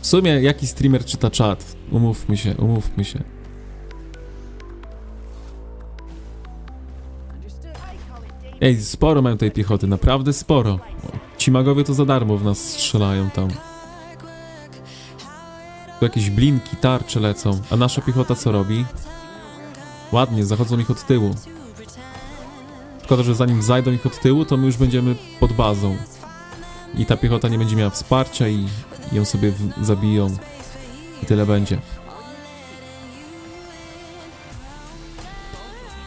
W sumie jaki streamer czyta czat? Umówmy się, umówmy się. Ej, sporo mają tej piechoty, naprawdę sporo. Ci magowie to za darmo w nas strzelają tam. Tu jakieś blinki, tarcze lecą. A nasza piechota co robi? Ładnie, zachodzą ich od tyłu. Szkoda, że zanim zajdą ich od tyłu, to my już będziemy pod bazą. I ta piechota nie będzie miała wsparcia i ją sobie zabiją. I tyle będzie.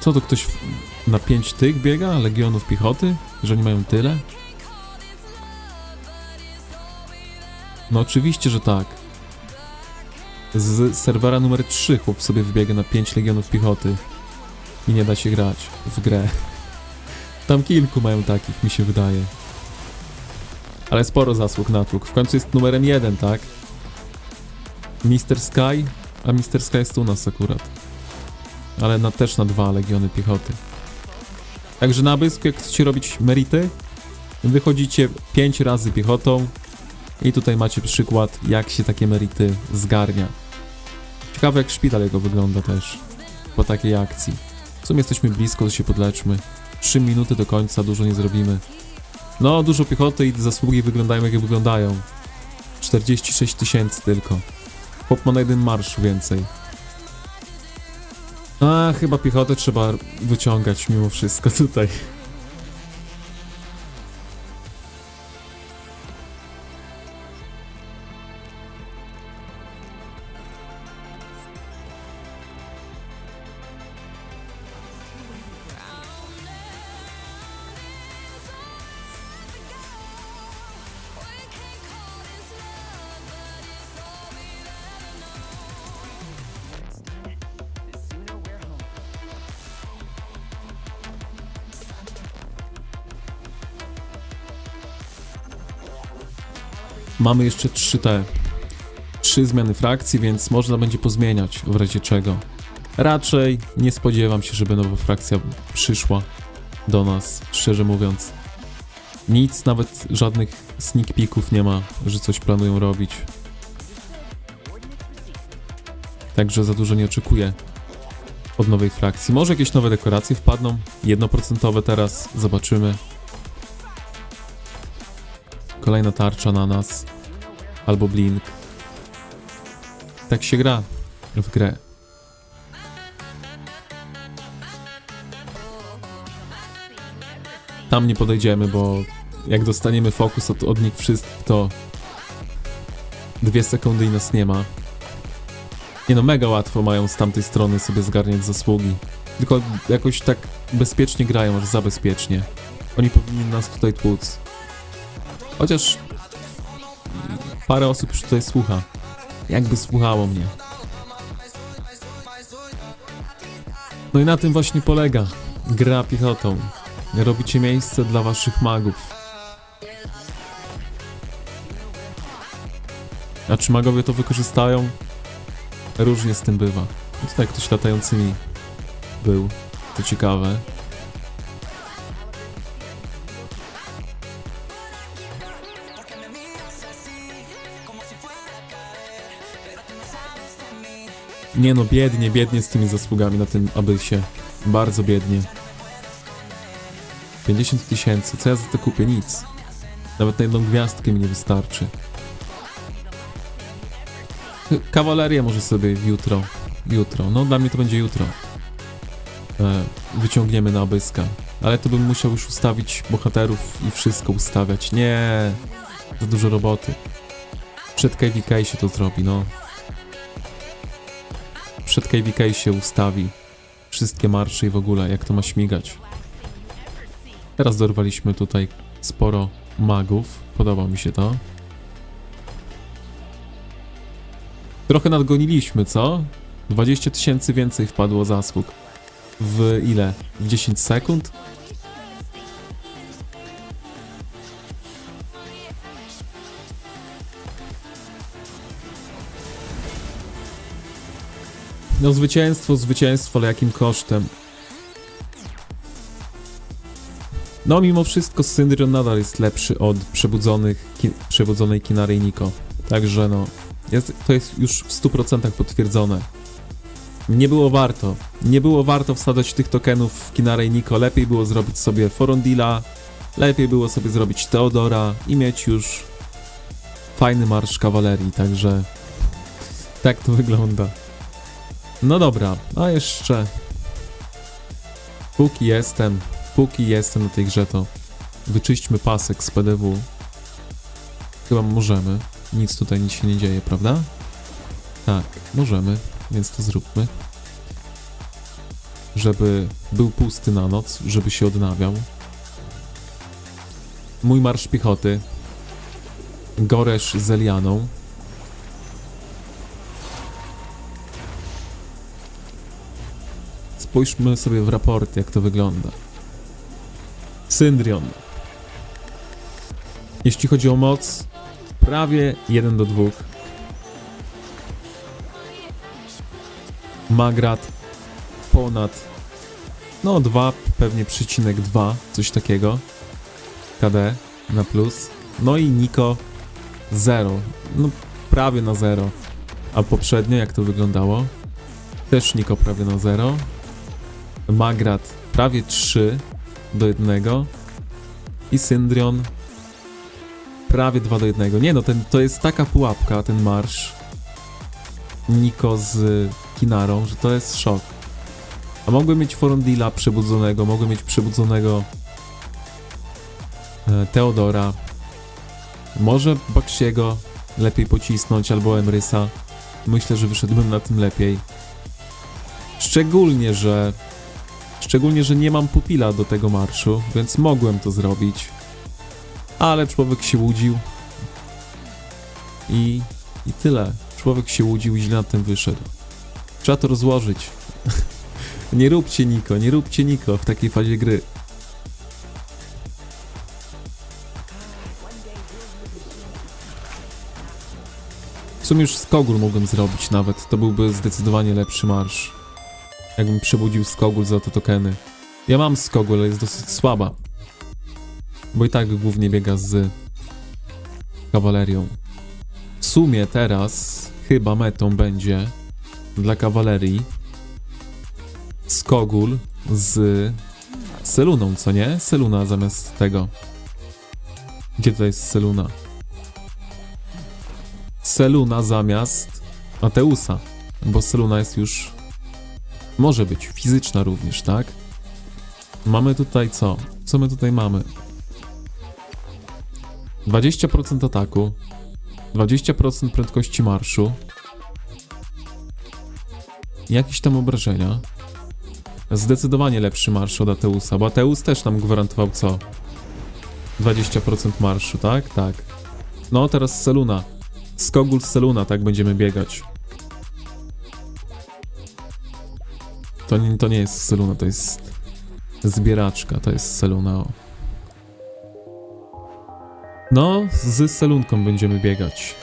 Co to ktoś na 5 tych biega? Legionów piechoty? Że oni mają tyle? No oczywiście, że tak. Z serwera numer 3 chłop sobie wybiega na 5 legionów piechoty. I nie da się grać w grę. Tam kilku mają takich, mi się wydaje. Ale sporo zasług natłuk. W końcu jest numerem 1, tak? Mr. Sky? A Mr. Sky jest u nas akurat. Ale też na 2 legiony piechoty. Także na Bysku, jak chcecie robić merity, wychodzicie 5 razy piechotą. I tutaj macie przykład, jak się takie merity zgarnia. Ciekawe, jak szpital jego wygląda też. Po takiej akcji. W sumie jesteśmy blisko, to się podleczmy. 3 minuty do końca, dużo nie zrobimy. No, dużo piechoty i zasługi wyglądają, jak wyglądają. 46 tysięcy tylko. Chłop ma na jeden marsz więcej. A, chyba piechotę trzeba wyciągać mimo wszystko tutaj. Mamy jeszcze 3 zmiany frakcji, więc można będzie pozmieniać w razie czego. Raczej nie spodziewam się, żeby nowa frakcja przyszła do nas, szczerze mówiąc. Nic, nawet żadnych sneak peeków nie ma, że coś planują robić. Także za dużo nie oczekuję od nowej frakcji. Może jakieś nowe dekoracje wpadną, 1% teraz, zobaczymy. Kolejna tarcza na nas. Albo blink. Tak się gra w grę. Tam nie podejdziemy, bo jak dostaniemy fokus od nich wszystkich, to 2 sekundy i nas nie ma. Nie no, mega łatwo mają z tamtej strony sobie zgarniać zasługi. Tylko jakoś tak bezpiecznie grają, aż za bezpiecznie. Oni powinni nas tutaj tłuc. Chociaż parę osób już tutaj słucha. Jakby słuchało mnie. No i na tym właśnie polega gra piechotą. Robicie miejsce dla waszych magów. A czy magowie to wykorzystają? Różnie z tym bywa. I tutaj ktoś latającymi był, to ciekawe. Nie no, biednie z tymi zasługami na tym, aby się... Bardzo biednie. 50 000, co ja za to kupię? Nic. Nawet na jedną gwiazdkę mi nie wystarczy. Kawalerię może sobie jutro. No dla mnie to będzie jutro. Wyciągniemy na Abyska. Ale to bym musiał już ustawić bohaterów i wszystko ustawiać. Nie, za dużo roboty. Przed KVK się to zrobi, no. Przed KVK się ustawi wszystkie marsze i w ogóle, jak to ma śmigać. Teraz dorwaliśmy tutaj sporo magów. Podoba mi się to. Trochę nadgoniliśmy, co? 20 000 więcej wpadło zasług. W ile? W 10 sekund? No zwycięstwo, ale jakim kosztem? No mimo wszystko Syndrion nadal jest lepszy od przebudzonej Kinary i Niko. Także no, to jest już w 100% potwierdzone. Nie było warto wsadzać tych tokenów w Kinarę i Niko. Lepiej było zrobić sobie Forondila, lepiej było sobie zrobić Theodora i mieć już fajny marsz kawalerii, także tak to wygląda. No dobra, a jeszcze póki jestem na tej grze, to wyczyśćmy pasek z PDW. Chyba możemy. Nic się nie dzieje, prawda? Tak, możemy, więc to zróbmy. Żeby był pusty na noc, żeby się odnawiał. Mój marsz piechoty. Goresz z Elianą. Spójrzmy sobie w raporty, jak to wygląda. Syndrion. Jeśli chodzi o moc, prawie 1 do 2. Magrat ponad, no 2, pewnie przecinek 2, coś takiego. KD na plus. No i Niko 0, no prawie na 0. A poprzednio jak to wyglądało? Też Niko prawie na 0. Magrat prawie 3 do 1. I Syndrion prawie 2 do 1. Nie no, to jest taka pułapka, ten marsz Niko z Kinarą, że to jest szok. A mogłem mieć Forondila przebudzonego, mogłem mieć przebudzonego Theodora. Może Baxiego lepiej pocisnąć, albo Emrysa. Myślę, że wyszedłbym na tym lepiej. Szczególnie, że nie mam pupila do tego marszu, więc mogłem to zrobić. Ale człowiek się łudził. I tyle. Człowiek się łudził i źle na tym wyszedł. Trzeba to rozłożyć. Nie róbcie Niko w takiej fazie gry. W sumie już Skogul mogłem zrobić nawet. To byłby zdecydowanie lepszy marsz. Jakbym przebudził Skogul za te tokeny. Ja mam Skogul, ale jest dosyć słaba. Bo i tak głównie biega z kawalerią. W sumie teraz chyba metą będzie dla kawalerii Skogul z Seluną, co nie? Seluna zamiast tego. Gdzie tutaj jest Seluna? Seluna zamiast Ateusa, bo Seluna jest już... Może być fizyczna również, tak? Mamy tutaj co? Co my tutaj mamy? 20% ataku, 20% prędkości marszu, jakieś tam obrażenia. Zdecydowanie lepszy marsz od Ateusa, bo Ateus też nam gwarantował co? 20% marszu, tak? Tak. No teraz Seluna. Skogul z Seluna, tak będziemy biegać. To nie jest Seluna, to jest zbieraczka, to jest Seluna. O. No, z Selunką będziemy biegać.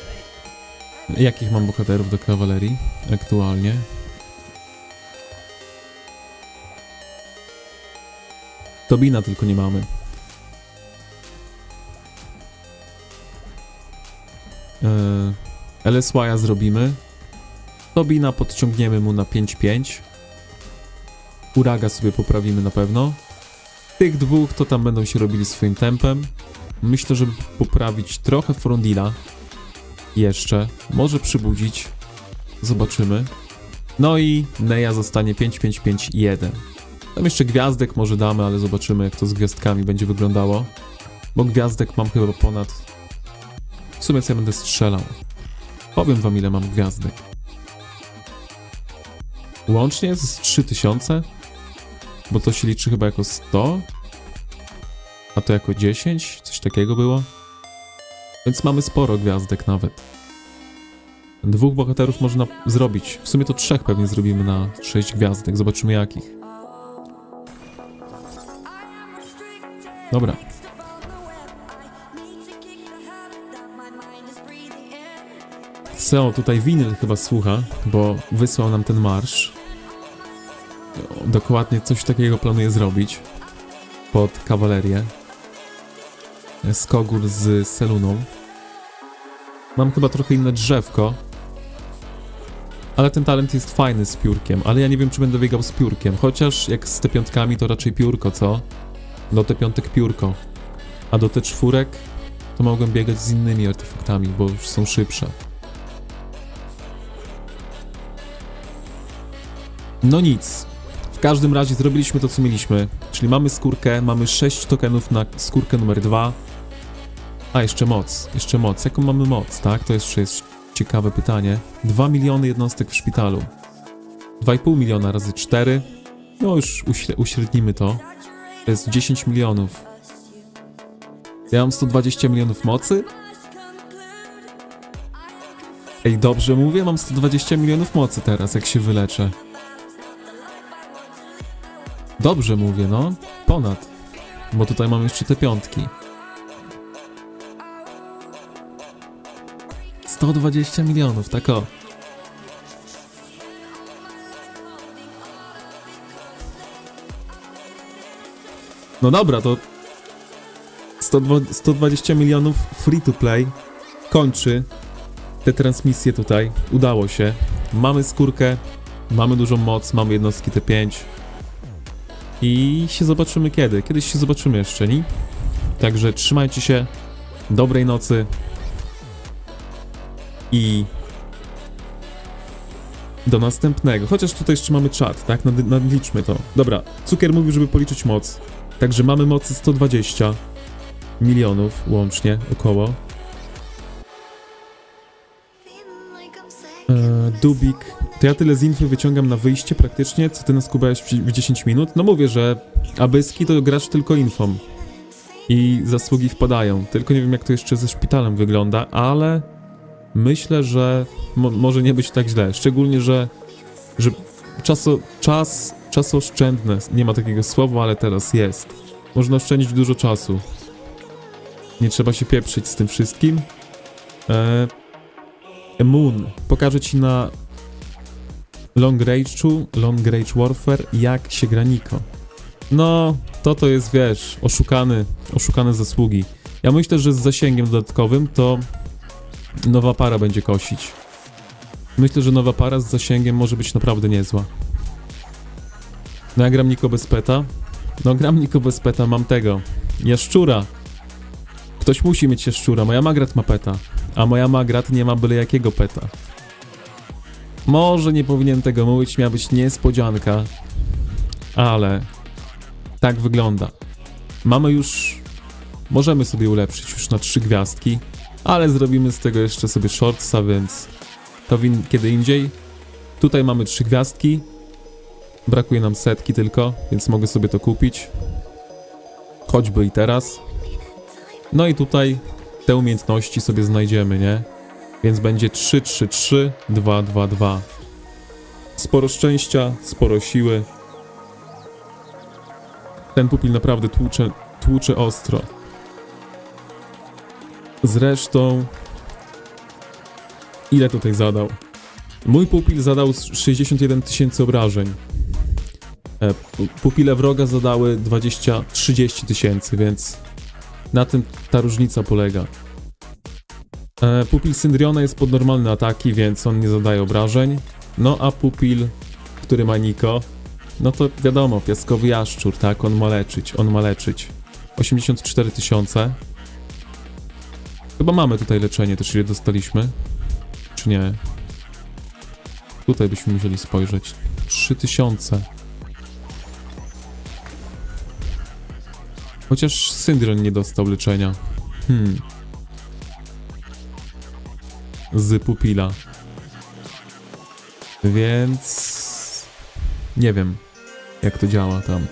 Jakich mam bohaterów do kawalerii aktualnie? Tobina tylko nie mamy. LSY zrobimy. Tobina podciągniemy mu na 5-5. Uraga sobie poprawimy na pewno. Tych dwóch to tam będą się robili swoim tempem. Myślę, żeby poprawić trochę Frondila. Jeszcze. Może przybudzić. Zobaczymy. No i Neja zostanie 5-5-5-1. Tam jeszcze gwiazdek może damy, ale zobaczymy, jak to z gwiazdkami będzie wyglądało. Bo gwiazdek mam chyba ponad... W sumie co ja będę strzelał. Powiem wam, ile mam gwiazdek. Łącznie jest 3000. Bo to się liczy chyba jako 100. A to jako 10. Coś takiego było. Więc mamy sporo gwiazdek nawet. Dwóch bohaterów można zrobić. W sumie to 3 pewnie zrobimy na 6 gwiazdek. Zobaczymy jakich. Dobra. Seo tutaj winyl chyba słucha, bo wysłał nam ten marsz. Dokładnie coś takiego planuję zrobić. Pod kawalerię. Skogul z Seluną. Mam chyba trochę inne drzewko. Ale ten talent jest fajny z piórkiem. Ale ja nie wiem, czy będę biegał z piórkiem. Chociaż jak z T5 to raczej piórko, co? Do T5 piórko. A do T4 to mogłem biegać z innymi artefaktami, bo już są szybsze. No nic. W każdym razie zrobiliśmy to, co mieliśmy. Czyli mamy skórkę, mamy 6 tokenów na skórkę numer 2. A, jeszcze moc. Jeszcze moc. Jaką mamy moc, tak? To jeszcze jest ciekawe pytanie. 2 miliony jednostek w szpitalu. 2,5 miliona razy 4. No już uśrednimy to. To jest 10 milionów. Ja mam 120 milionów mocy? Ej, dobrze mówię? Mam 120 milionów mocy teraz, jak się wyleczę. Dobrze mówię, no. Ponad. Bo tutaj mam jeszcze te piątki. 120 milionów, tak o. No dobra, to 120 milionów free to play kończy te transmisje tutaj. Udało się. Mamy skórkę, mamy dużą moc, mamy jednostki T5. I się zobaczymy kiedy. Kiedyś się zobaczymy jeszcze, nie? Także trzymajcie się. Dobrej nocy. I do następnego. Chociaż tutaj jeszcze mamy czat, tak? Nadliczmy to. Dobra, Cukier mówił, żeby policzyć moc. Także mamy mocy 120 milionów łącznie, około. Dubik. To ja tyle z infy wyciągam na wyjście praktycznie, co ty naskubałeś w 10 minut. No mówię, że Abyski to grasz tylko infą. I zasługi wpadają. Tylko nie wiem, jak to jeszcze ze szpitalem wygląda, ale myślę, że może nie być tak źle. Szczególnie, że czasoszczędne. Nie ma takiego słowa, ale teraz jest. Można oszczędzić dużo czasu. Nie trzeba się pieprzyć z tym wszystkim. Moon. Pokażę ci na Long Range Warfare, jak się gra Niko. No, to jest, wiesz, oszukane zasługi. Ja myślę, że z zasięgiem dodatkowym to nowa para będzie kosić. Myślę, że nowa para z zasięgiem może być naprawdę niezła. No ja gram Niko bez peta. No gram Niko bez peta, mam tego. Jaszczura. Ktoś musi mieć jaszczura. Moja Magrat ma peta. A moja Magrat nie ma byle jakiego peta. Może nie powinien tego mówić, miała być niespodzianka. Ale tak wygląda. Mamy już... Możemy sobie ulepszyć już na 3 gwiazdki. Ale zrobimy z tego jeszcze sobie shortsa, więc... To kiedy indziej. Tutaj mamy 3 gwiazdki. Brakuje nam setki tylko, więc mogę sobie to kupić. Choćby i teraz. No i tutaj te umiejętności sobie znajdziemy, nie? Więc będzie 3, 3, 3, 2, 2, 2. Sporo szczęścia, sporo siły. Ten pupil naprawdę tłucze ostro. Zresztą... Ile tutaj zadał? Mój pupil zadał 61 000 obrażeń. Pupile wroga zadały 20-30 tysięcy, więc na tym ta różnica polega. Pupil Syndriona jest pod normalne ataki, więc on nie zadaje obrażeń. No a pupil, który ma Niko, no to wiadomo, piaskowy jaszczur, tak? On ma leczyć. 84 tysiące. Chyba mamy tutaj leczenie też, ile dostaliśmy. Czy nie? Tutaj byśmy musieli spojrzeć. 3000. Chociaż Syndrion nie dostał leczenia. Z pupila. Więc... nie wiem, jak to działa tam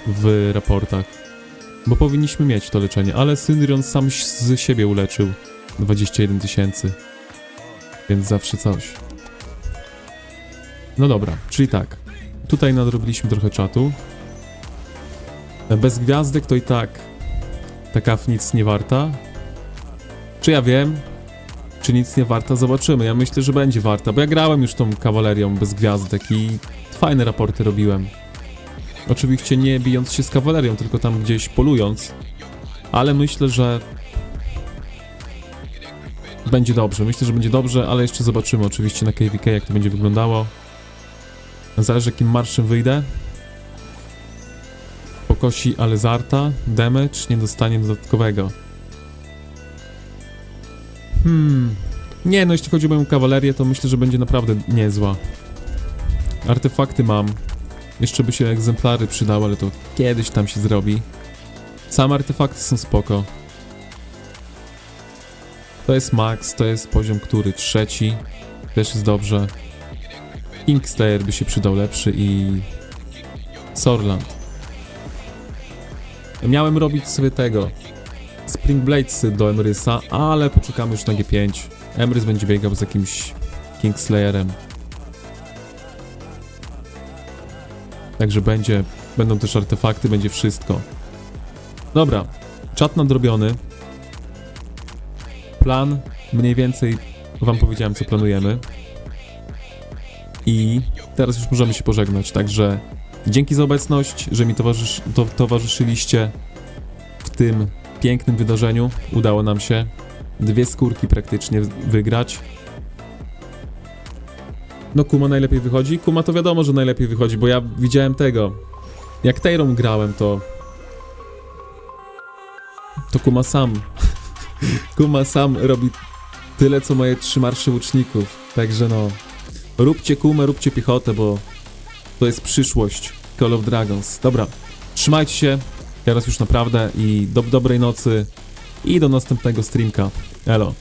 w raportach. Bo powinniśmy mieć to leczenie, ale Syndrion sam z siebie uleczył 21 tysięcy. Więc zawsze coś. No dobra, czyli tak. Tutaj nadrobiliśmy trochę czatu. Bez gwiazdek to i tak ta kaf nic nie warta. Czy ja wiem? Czy nic nie warta? Zobaczymy. Ja myślę, że będzie warta, bo ja grałem już tą kawalerią bez gwiazdek i fajne raporty robiłem. Oczywiście nie bijąc się z kawalerią, tylko tam gdzieś polując. Ale myślę, że będzie dobrze. Myślę, że będzie dobrze, ale jeszcze zobaczymy oczywiście na KVK, jak to będzie wyglądało. Zależy, jakim marszem wyjdę. Pokosi Alezarta, damage, nie dostanie dodatkowego. Nie, no jeśli chodzi o moją kawalerię, to myślę, że będzie naprawdę niezła. Artefakty mam. Jeszcze by się egzemplary przydały, ale to kiedyś tam się zrobi. Same artefakty są spoko. To jest max, to jest poziom który? 3. Też jest dobrze. Kingslayer by się przydał lepszy i... Sorland. Miałem robić sobie tego Spring Bladesy do Emrysa, ale poczekamy już na G5. Emrys będzie biegał z jakimś Kingslayerem. Także będą też artefakty, będzie wszystko. Dobra, czat nadrobiony. Plan, mniej więcej wam powiedziałem, co planujemy. I teraz już możemy się pożegnać, także dzięki za obecność, że mi towarzyszyliście w tym pięknym wydarzeniu. Udało nam się 2 skórki praktycznie wygrać. No Kuma najlepiej wychodzi? Kuma to wiadomo, że najlepiej wychodzi, bo ja widziałem tego. Jak Tejrą grałem, to Kuma sam Kuma sam robi tyle, co moje 3 marsze łuczników. Także no, róbcie Kumę, róbcie piechotę, bo to jest przyszłość Call of Dragons. Dobra, trzymajcie się, teraz już naprawdę i dobrej nocy i do następnego streamka. Elo.